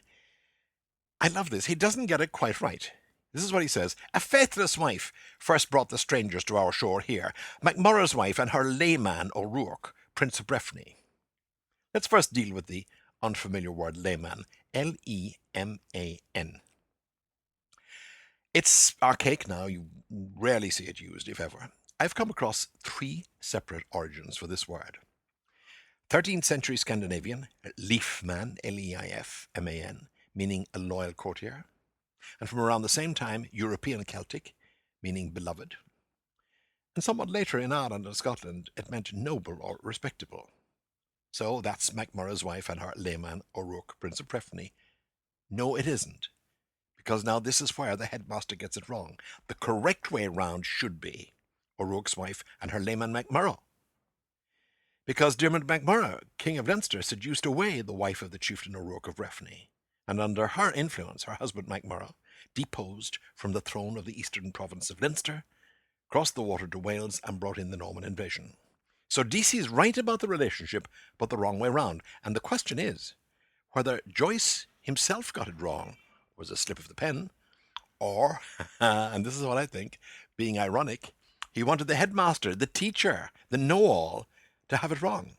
I love this. He doesn't get it quite right. This is what he says. "A faithless wife first brought the strangers to our shore here, MacMurrough's wife and her layman O'Rourke, Prince of Breffni." Let's first deal with the unfamiliar word layman, Leman. It's archaic now. You rarely see it used, if ever. I've come across 3 separate origins for this word. 13th century Scandinavian, leifman, Leifman, meaning a loyal courtier. And from around the same time, European Celtic, meaning beloved. And somewhat later in Ireland and Scotland, it meant noble or respectable. So that's MacMurrough's wife and her layman O'Rourke, Prince of Breffni. No, it isn't. Because now this is where the headmaster gets it wrong. The correct way round should be O'Rourke's wife and her layman MacMurrough. Because Diarmid MacMurrough, King of Leinster, seduced away the wife of the chieftain O'Rourke of Breffni, and under her influence, her husband MacMurrough deposed from the throne of the eastern province of Leinster, crossed the water to Wales, and brought in the Norman invasion. So Deasy's right about the relationship, but the wrong way round. And the question is whether Joyce himself got it wrong, was a slip of the pen, or, and this is what I think, being ironic, he wanted the headmaster, the teacher, the know-all, to have it wrong.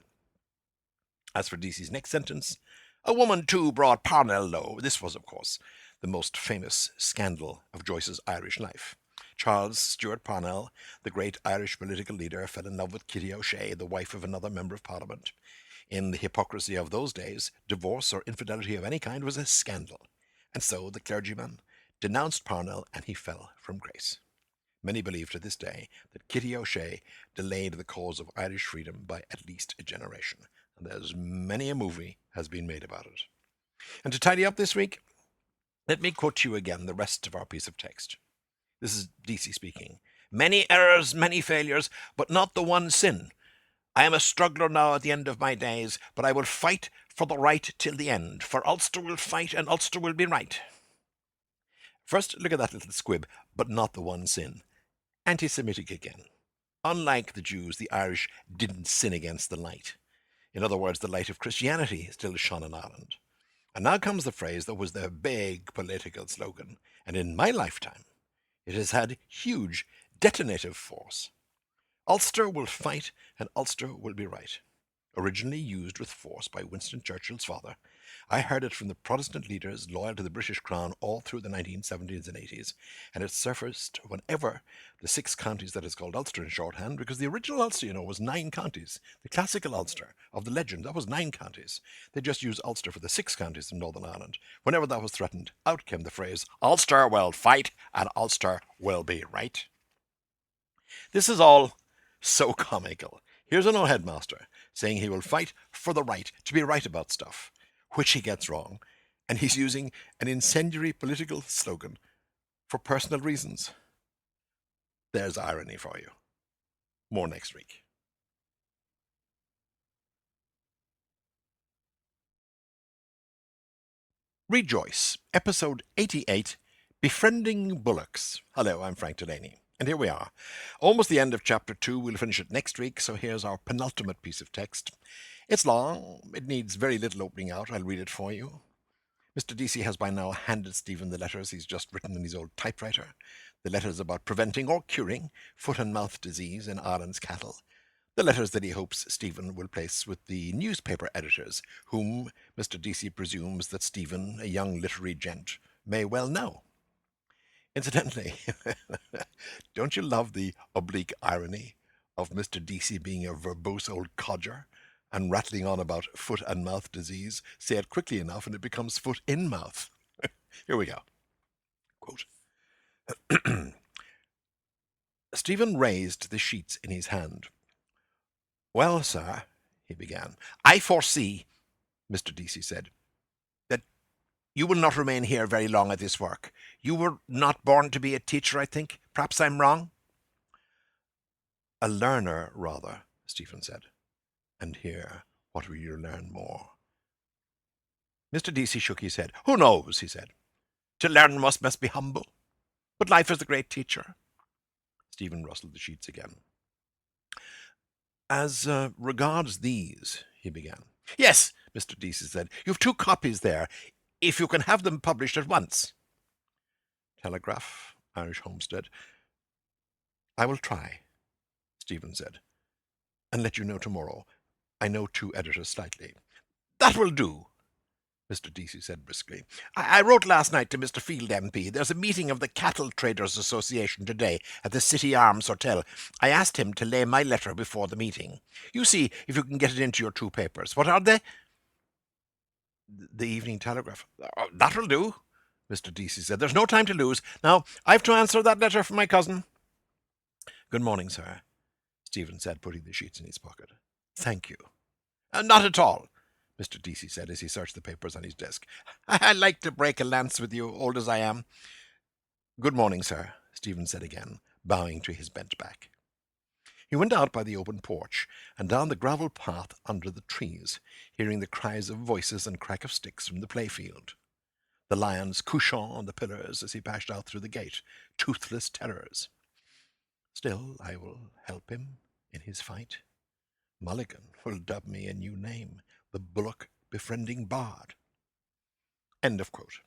As for Deasy's next sentence, "A woman too brought Parnell low." This was, of course, the most famous scandal of Joyce's Irish life. Charles Stuart Parnell, the great Irish political leader, fell in love with Kitty O'Shea, the wife of another member of Parliament. In the hypocrisy of those days, divorce or infidelity of any kind was a scandal. And so the clergyman denounced Parnell and he fell from grace. Many believe to this day that Kitty O'Shea delayed the cause of Irish freedom by at least a generation, and there's many a movie has been made about it. And to tidy up this week, let me quote you again the rest of our piece of text. This is DC speaking. Many errors, many failures, but not the one sin. I am a struggler now at the end of my days, but I will fight for the right till the end, for Ulster will fight and Ulster will be right. First, look at that little squib, but not the one sin. Anti-Semitic again. Unlike the Jews, the Irish didn't sin against the light. In other words, the light of Christianity still shone in Ireland. And now comes the phrase that was their big political slogan, and in my lifetime, it has had huge detonative force. Ulster will fight and Ulster will be right. Originally used with force by Winston Churchill's father, I heard it from the Protestant leaders loyal to the British Crown all through the 1970s and 80s, and it surfaced whenever the 6 counties that is called Ulster in shorthand, because the original Ulster, was 9 counties. The classical Ulster of the legend, that was 9 counties. They just used Ulster for the 6 counties in Northern Ireland. Whenever that was threatened, out came the phrase, Ulster will fight and Ulster will be right. This is all so comical. Here's an old headmaster saying he will fight for the right to be right about stuff, which he gets wrong, and he's using an incendiary political slogan for personal reasons. There's irony for you. More next week. Read Joyce, episode 88, Befriending Bullocks. Hello, I'm Frank Delaney. And here we are. Almost the end of chapter 2. We'll finish it next week, so here's our penultimate piece of text. It's long. It needs very little opening out. I'll read it for you. Mr. DC has by now handed Stephen the letters he's just written in his old typewriter. The letters about preventing or curing foot and mouth disease in Ireland's cattle. The letters that he hopes Stephen will place with the newspaper editors, whom Mr. DC presumes that Stephen, a young literary gent, may well know. Incidentally, don't you love the oblique irony of Mr. DC being a verbose old codger and rattling on about foot and mouth disease? Say it quickly enough and it becomes foot in mouth. Here we go. Quote. Stephen raised the sheets in his hand. Well, sir, he began, I foresee, Mr. DC said, that you will not remain here very long at this work. You were not born to be a teacher, I think. Perhaps I'm wrong? A learner, rather, Stephen said. And here, what will you learn more? Mr. DC shook his head. Who knows, he said. To learn must be humble. But life is the great teacher. Stephen rustled the sheets again. As regards these, he began. Yes, Mr. DC said. You've 2 copies there, if you can have them published at once. Telegraph, Irish Homestead. I will try, Stephen said, and let you know tomorrow. I know 2 editors slightly. That will do, Mr. DC said briskly. I wrote last night to Mr. Field MP. There's a meeting of the Cattle Traders Association today at the City Arms Hotel. I asked him to lay my letter before the meeting. You see if you can get it into your 2 papers. What are they? The Evening Telegraph. That will do, Mr. DC said. There's no time to lose. Now, I've to answer that letter from my cousin. Good morning, sir, Stephen said, putting the sheets in his pocket. Thank you. Not at all, Mr. DC said as he searched the papers on his desk. I like to break a lance with you, old as I am. Good morning, sir, Stephen said again, bowing to his bent back. He went out by the open porch and down the gravel path under the trees, hearing the cries of voices and crack of sticks from the playfield. The lions couchant on the pillars as he passed out through the gate, toothless terrors. Still, I will help him in his fight. Mulligan will dub me a new name, the Bullock Befriending Bard. End of quote.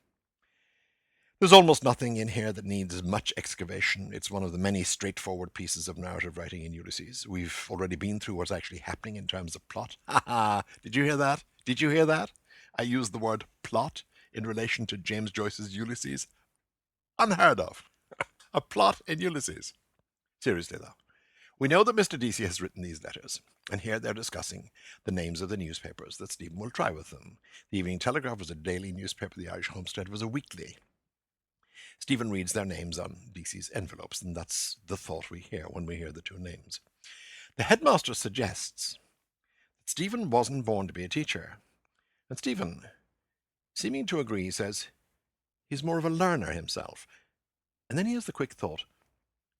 There's almost nothing in here that needs much excavation. It's one of the many straightforward pieces of narrative writing in Ulysses. We've already been through what's actually happening in terms of plot. Ha ha! Did you hear that? Did you hear that? I used the word plot in relation to James Joyce's Ulysses. Unheard of. A plot in Ulysses. Seriously, though. We know that Mr. DC has written these letters, and here they're discussing the names of the newspapers that Stephen will try with them. The Evening Telegraph was a daily newspaper. The Irish Homestead was a weekly. Stephen reads their names on Deasy's envelopes, and that's the thought we hear when we hear the two names. The headmaster suggests that Stephen wasn't born to be a teacher, and Stephen, seeming to agree, says he's more of a learner himself. And then he has the quick thought,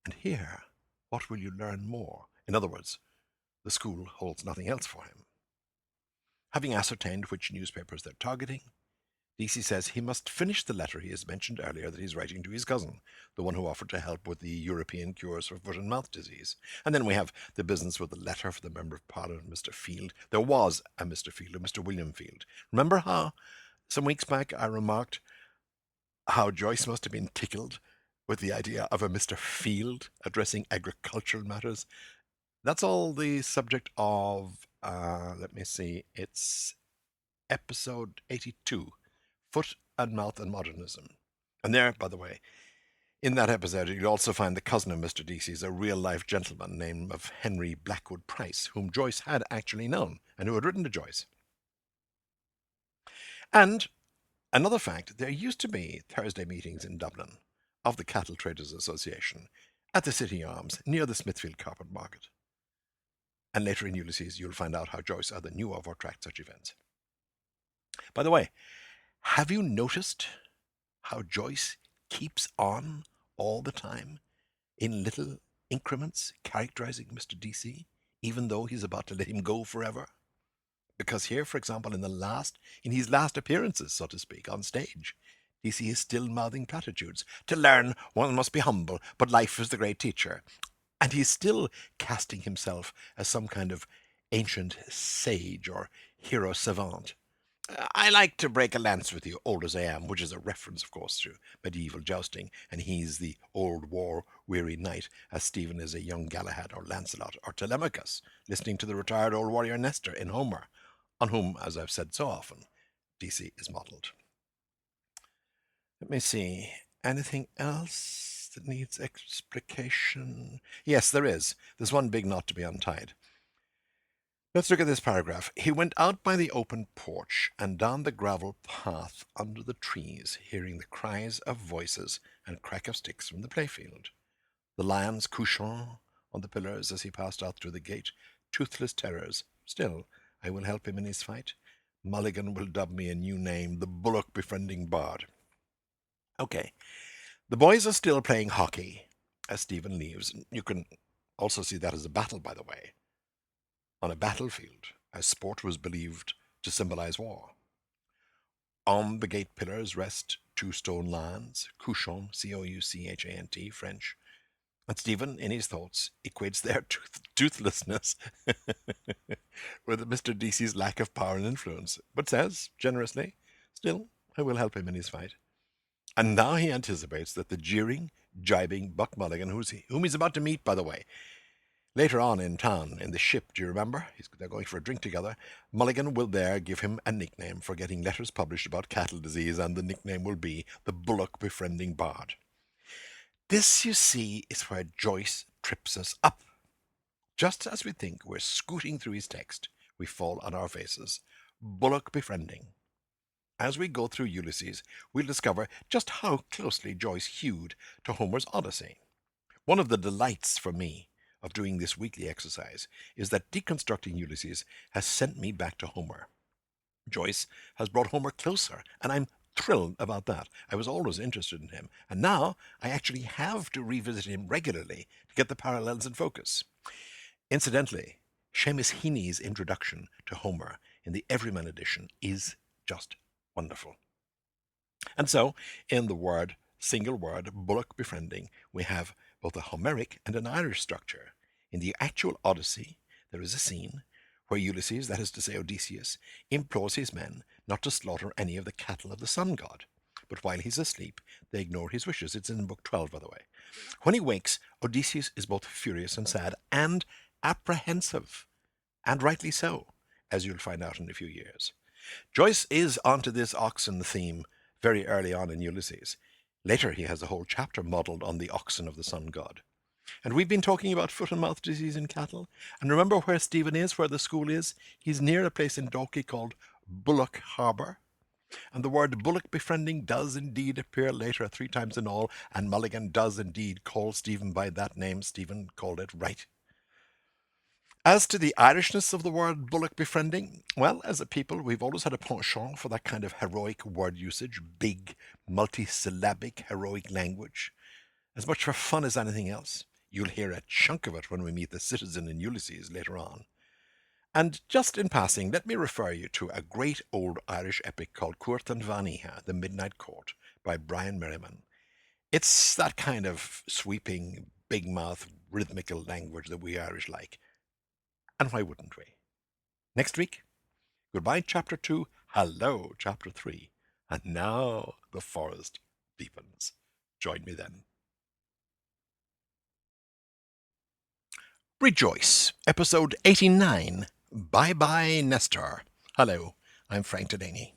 and here, what will you learn more? In other words, the school holds nothing else for him. Having ascertained which newspapers they're targeting, Deasy says he must finish the letter he has mentioned earlier that he's writing to his cousin, the one who offered to help with the European cures for foot and mouth disease. And then we have the business with the letter for the Member of Parliament, Mr. Field. There was a Mr. Field, a Mr. William Field. Remember how some weeks back I remarked how Joyce must have been tickled with the idea of a Mr. Field addressing agricultural matters? That's all the subject of, let me see, it's episode 82, Foot and Mouth and Modernism. And there, by the way, in that episode, you'll also find the cousin of Mr. Deasy's, a real-life gentleman named of Henry Blackwood Price, whom Joyce had actually known and who had written to Joyce. And another fact, there used to be Thursday meetings in Dublin of the Cattle Traders Association at the City Arms near the Smithfield Carpet Market. And later in Ulysses, you'll find out how Joyce either knew of or tracked such events. By the way, have you noticed how Joyce keeps on all the time in little increments characterizing Mr. DC, even though he's about to let him go forever? Because here, for example, in his last appearances, so to speak, on stage, DC is still mouthing platitudes. To learn, one must be humble, but life is the great teacher. And he's still casting himself as some kind of ancient sage or hero savant. I like to break a lance with you, old as I am, which is a reference, of course, to medieval jousting, and he's the old war-weary knight, as Stephen is a young Galahad or Lancelot or Telemachus, listening to the retired old warrior Nestor in Homer, on whom, as I've said so often, DC is modelled. Let me see. Anything else that needs explication? Yes, there is. There's one big knot to be untied. Let's look at this paragraph. He went out by the open porch and down the gravel path under the trees, hearing the cries of voices and crack of sticks from the playfield. The lions couchant on the pillars as he passed out through the gate, toothless terrors. Still, I will help him in his fight. Mulligan will dub me a new name, the bullock-befriending bard. Okay, the boys are still playing hockey as Stephen leaves. You can also see that as a battle, by the way, on a battlefield, as sport was believed to symbolize war. On the gate pillars rest two stone lions, couchant, C-O-U-C-H-A-N-T, French, and Stephen, in his thoughts, equates their toothlessness with Mr. DC's lack of power and influence, but says, generously, still, I will help him in his fight. And now he anticipates that the jeering, jibing Buck Mulligan, whom he's about to meet, by the way, later on in town, in the Ship, do you remember? They're going for a drink together. Mulligan will there give him a nickname for getting letters published about cattle disease, and the nickname will be the Bullock-befriending bard. This, you see, is where Joyce trips us up. Just as we think we're scooting through his text, we fall on our faces. Bullock-befriending. As we go through Ulysses, we'll discover just how closely Joyce hewed to Homer's Odyssey. One of the delights for me of doing this weekly exercise is that deconstructing Ulysses has sent me back to Homer. Joyce has brought Homer closer, and I'm thrilled about that. I was always interested in him, and now I actually have to revisit him regularly to get the parallels in focus. Incidentally, Seamus Heaney's introduction to Homer in the Everyman edition is just wonderful. And so, in the single word, Bullock befriending, we have both a Homeric and an Irish structure. In the actual Odyssey, there is a scene where Ulysses, that is to say Odysseus, implores his men not to slaughter any of the cattle of the sun god. But while he's asleep, they ignore his wishes. It's in book 12, by the way. When he wakes, Odysseus is both furious and sad and apprehensive, and rightly so, as you'll find out in a few years. Joyce is onto this oxen theme very early on in Ulysses. Later, he has a whole chapter modelled on the oxen of the sun god. And we've been talking about foot and mouth disease in cattle. And remember where Stephen is, where the school is? He's near a place in Dalkey called Bullock Harbour. And the word bullock befriending does indeed appear later 3 times in all, and Mulligan does indeed call Stephen by that name. Stephen called it right. As to the Irishness of the word bullock befriending, well, as a people, we've always had a penchant for that kind of heroic word usage, big, multisyllabic, heroic language. As much for fun as anything else. You'll hear a chunk of it when we meet the citizen in Ulysses later on. And just in passing, let me refer you to a great old Irish epic called Cuairt an Bhainithe, The Midnight Court, by Brian Merriman. It's that kind of sweeping, big mouth, rhythmical language that we Irish like. And why wouldn't we? Next week, goodbye, Chapter 2. Hello, Chapter 3. And now the forest deepens. Join me then. Rejoice, Episode 89. Bye-bye, Nestor. Hello, I'm Frank Delaney.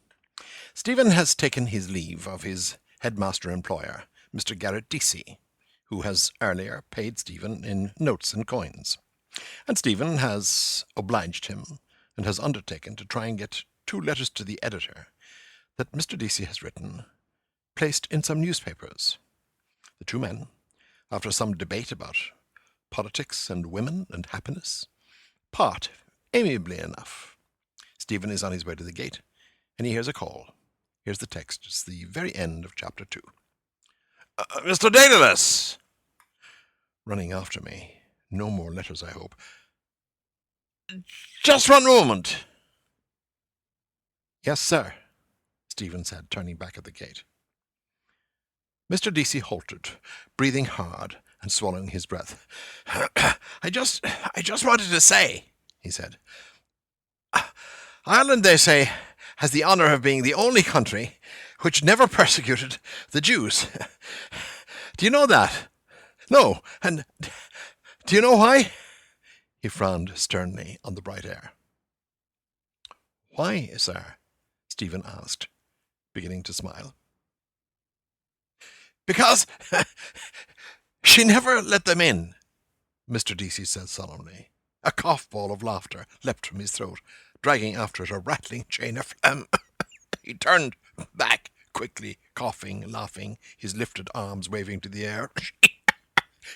Stephen has taken his leave of his headmaster employer, Mr. Garrett Deasy, who has earlier paid Stephen in notes and coins. And Stephen has obliged him and has undertaken to try and get 2 letters to the editor that Mr. Deasy has written, placed in some newspapers. The 2 men, after some debate about politics and women and happiness, part amiably enough. Stephen is on his way to the gate, and he hears a call. Here's the text. It's the very end of Chapter 2. Mr. Daedalus! Running after me. No more letters, I hope. Just 1 moment. Yes, sir, Stephen said, turning back at the gate. Mr. Deasy halted, breathing hard and swallowing his breath. I just wanted to say, he said, Ireland, they say, has the honor of being the only country which never persecuted the Jews. Do you know that? No, and do you know why? He frowned sternly on the bright air. Why, sir? Stephen asked, beginning to smile. Because she never let them in, Mr. Deasy said solemnly. A cough ball of laughter leapt from his throat, dragging after it a rattling chain of phlegm. He turned back quickly, coughing, laughing, his lifted arms waving to the air.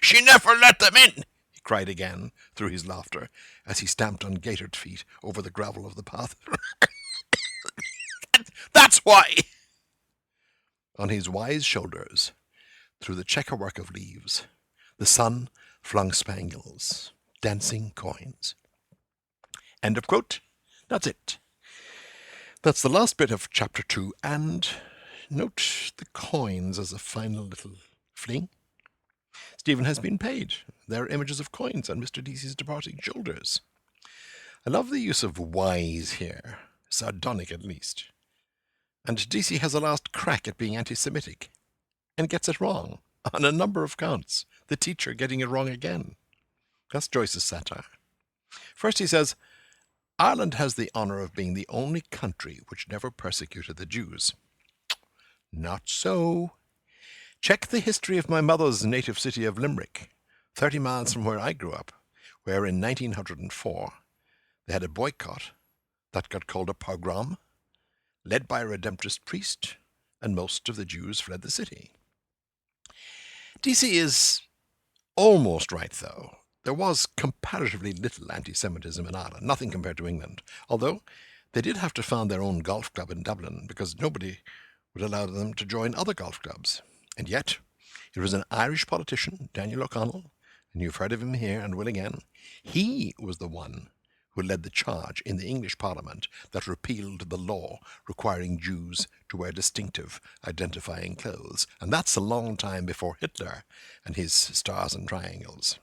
She never let them in, he cried again through his laughter, as he stamped on gaitered feet over the gravel of the path. That's why! On his wise shoulders, through the checkerwork of leaves, the sun flung spangles, dancing coins. End of quote. That's it. That's the last bit of Chapter 2, and note the coins as a final little fling. Stephen has been paid. There are images of coins on Mr. Deasy's departing shoulders. I love the use of wise here, sardonic at least. And Deasy has a last crack at being anti-Semitic, and gets it wrong on a number of counts, the teacher getting it wrong again. That's Joyce's satire. First he says, Ireland has the honor of being the only country which never persecuted the Jews. Not so. Check the history of my mother's native city of Limerick, 30 miles from where I grew up, where in 1904 they had a boycott that got called a pogrom, led by a Redemptorist priest, and most of the Jews fled the city. Deasy is almost right, though. There was comparatively little anti-Semitism in Ireland, nothing compared to England, although they did have to found their own golf club in Dublin because nobody would allow them to join other golf clubs. And yet, it was an Irish politician, Daniel O'Connell, and you've heard of him here and will again. He was the one who led the charge in the English Parliament that repealed the law requiring Jews to wear distinctive identifying clothes. And that's a long time before Hitler and his stars and triangles.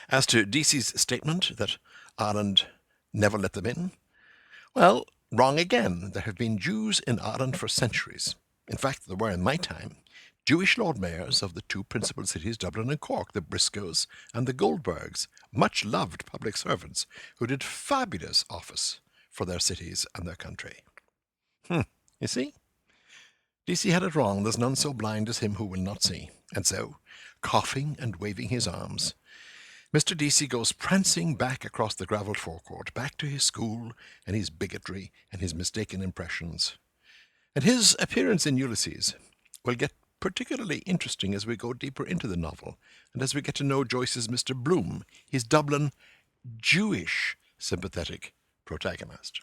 As to Deasy's statement that Ireland never let them in, well, wrong again. There have been Jews in Ireland for centuries. In fact, there were in my time Jewish Lord Mayors of the 2 principal cities, Dublin and Cork, the Briscoes and the Goldbergs, much loved public servants who did fabulous office for their cities and their country. You see? Deasy had it wrong. There's none so blind as him who will not see. And so, coughing and waving his arms, Mr. Deasy goes prancing back across the gravelled forecourt, back to his school and his bigotry and his mistaken impressions, And his appearance in Ulysses will get particularly interesting as we go deeper into the novel and as we get to know Joyce's Mr. Bloom, his Dublin Jewish sympathetic protagonist.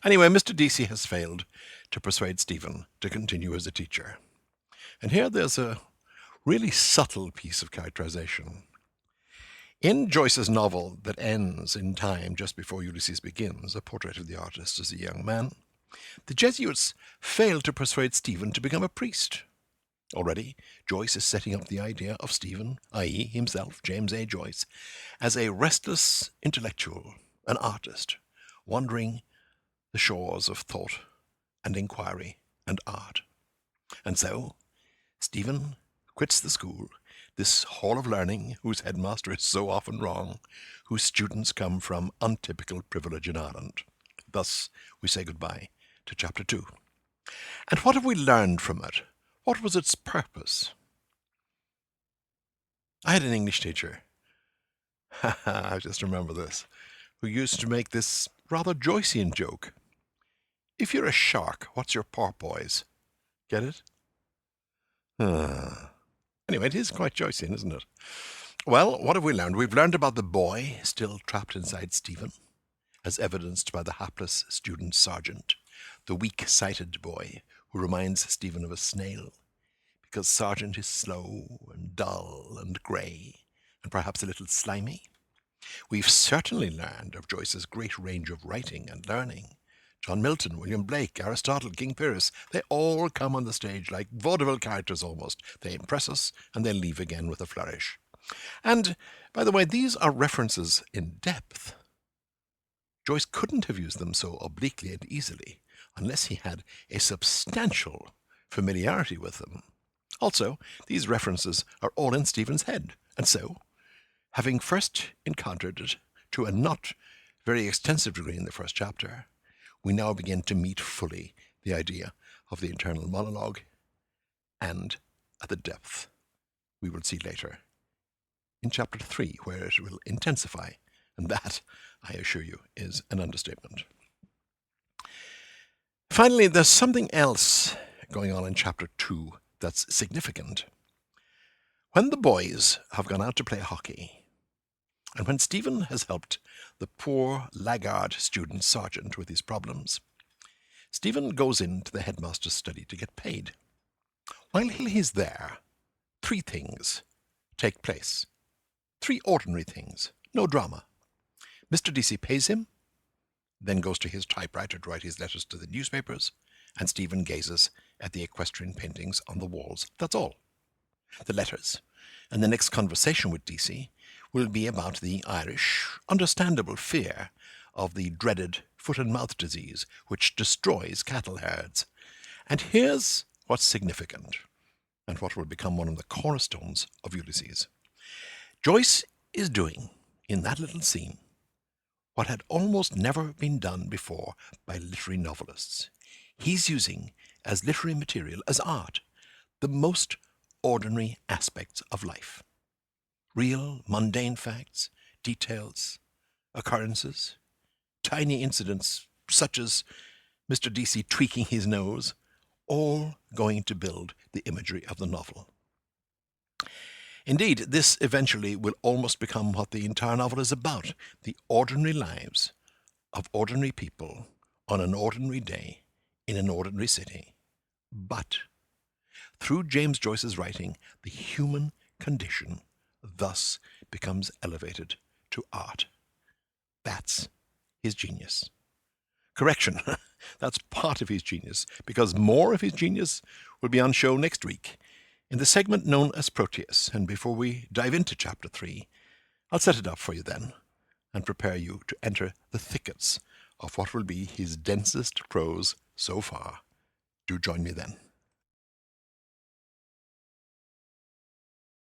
Anyway, Mr. Deasy has failed to persuade Stephen to continue as a teacher. And here there's a really subtle piece of characterization. In Joyce's novel that ends in time just before Ulysses begins, a portrait of the artist as a young man, the Jesuits failed to persuade Stephen to become a priest. Already, Joyce is setting up the idea of Stephen, i.e. himself, James A. Joyce, as a restless intellectual, an artist, wandering the shores of thought and inquiry and art. And so, Stephen quits the school, this hall of learning whose headmaster is so often wrong, whose students come from untypical privilege in Ireland. Thus, we say goodbye to Chapter 2. And what have we learned from it? What was its purpose? I had an English teacher, I just remember this, who used to make this rather Joycean joke. If you're a shark, what's your porpoise? Get it? Anyway, it is quite Joycean, isn't it? Well, what have we learned? We've learned about the boy still trapped inside Stephen, as evidenced by the hapless student sergeant, the weak-sighted boy who reminds Stephen of a snail, because Sergeant is slow and dull and grey, and perhaps a little slimy. We've certainly learned of Joyce's great range of writing and learning. John Milton, William Blake, Aristotle, King Pyrrhus, they all come on the stage like vaudeville characters almost. They impress us and they leave again with a flourish. And, by the way, these are references in depth. Joyce couldn't have used them so obliquely and easily unless he had a substantial familiarity with them. Also, these references are all in Stephen's head, and so, having first encountered it to a not very extensive degree in the first chapter, we now begin to meet fully the idea of the internal monologue, and at the depth we will see later in Chapter 3, where it will intensify, and that, I assure you, is an understatement. Finally, there's something else going on in Chapter 2 that's significant. When the boys have gone out to play hockey, and when Stephen has helped the poor laggard student sergeant with his problems, Stephen goes into the headmaster's study to get paid. While he's there, 3 things take place. 3 ordinary things, no drama. Mr. Deasy pays him, then goes to his typewriter to write his letters to the newspapers, and Stephen gazes at the equestrian paintings on the walls. That's all. The letters, and the next conversation with Deasy will be about the Irish understandable fear of the dreaded foot and mouth disease which destroys cattle herds. And here's what's significant, and what will become one of the cornerstones of Ulysses. Joyce is doing, in that little scene, what had almost never been done before by literary novelists. He's using, as literary material, as art, the most ordinary aspects of life. Real, mundane facts, details, occurrences, tiny incidents such as Mr. Deasy tweaking his nose, all going to build the imagery of the novel. Indeed, this eventually will almost become what the entire novel is about, the ordinary lives of ordinary people on an ordinary day in an ordinary city. But through James Joyce's writing, the human condition thus becomes elevated to art. That's his genius. Correction, that's part of his genius, because more of his genius will be on show next week in the segment known as Proteus. And before we dive into Chapter 3, I'll set it up for you then and prepare you to enter the thickets of what will be his densest prose so far. Do join me then.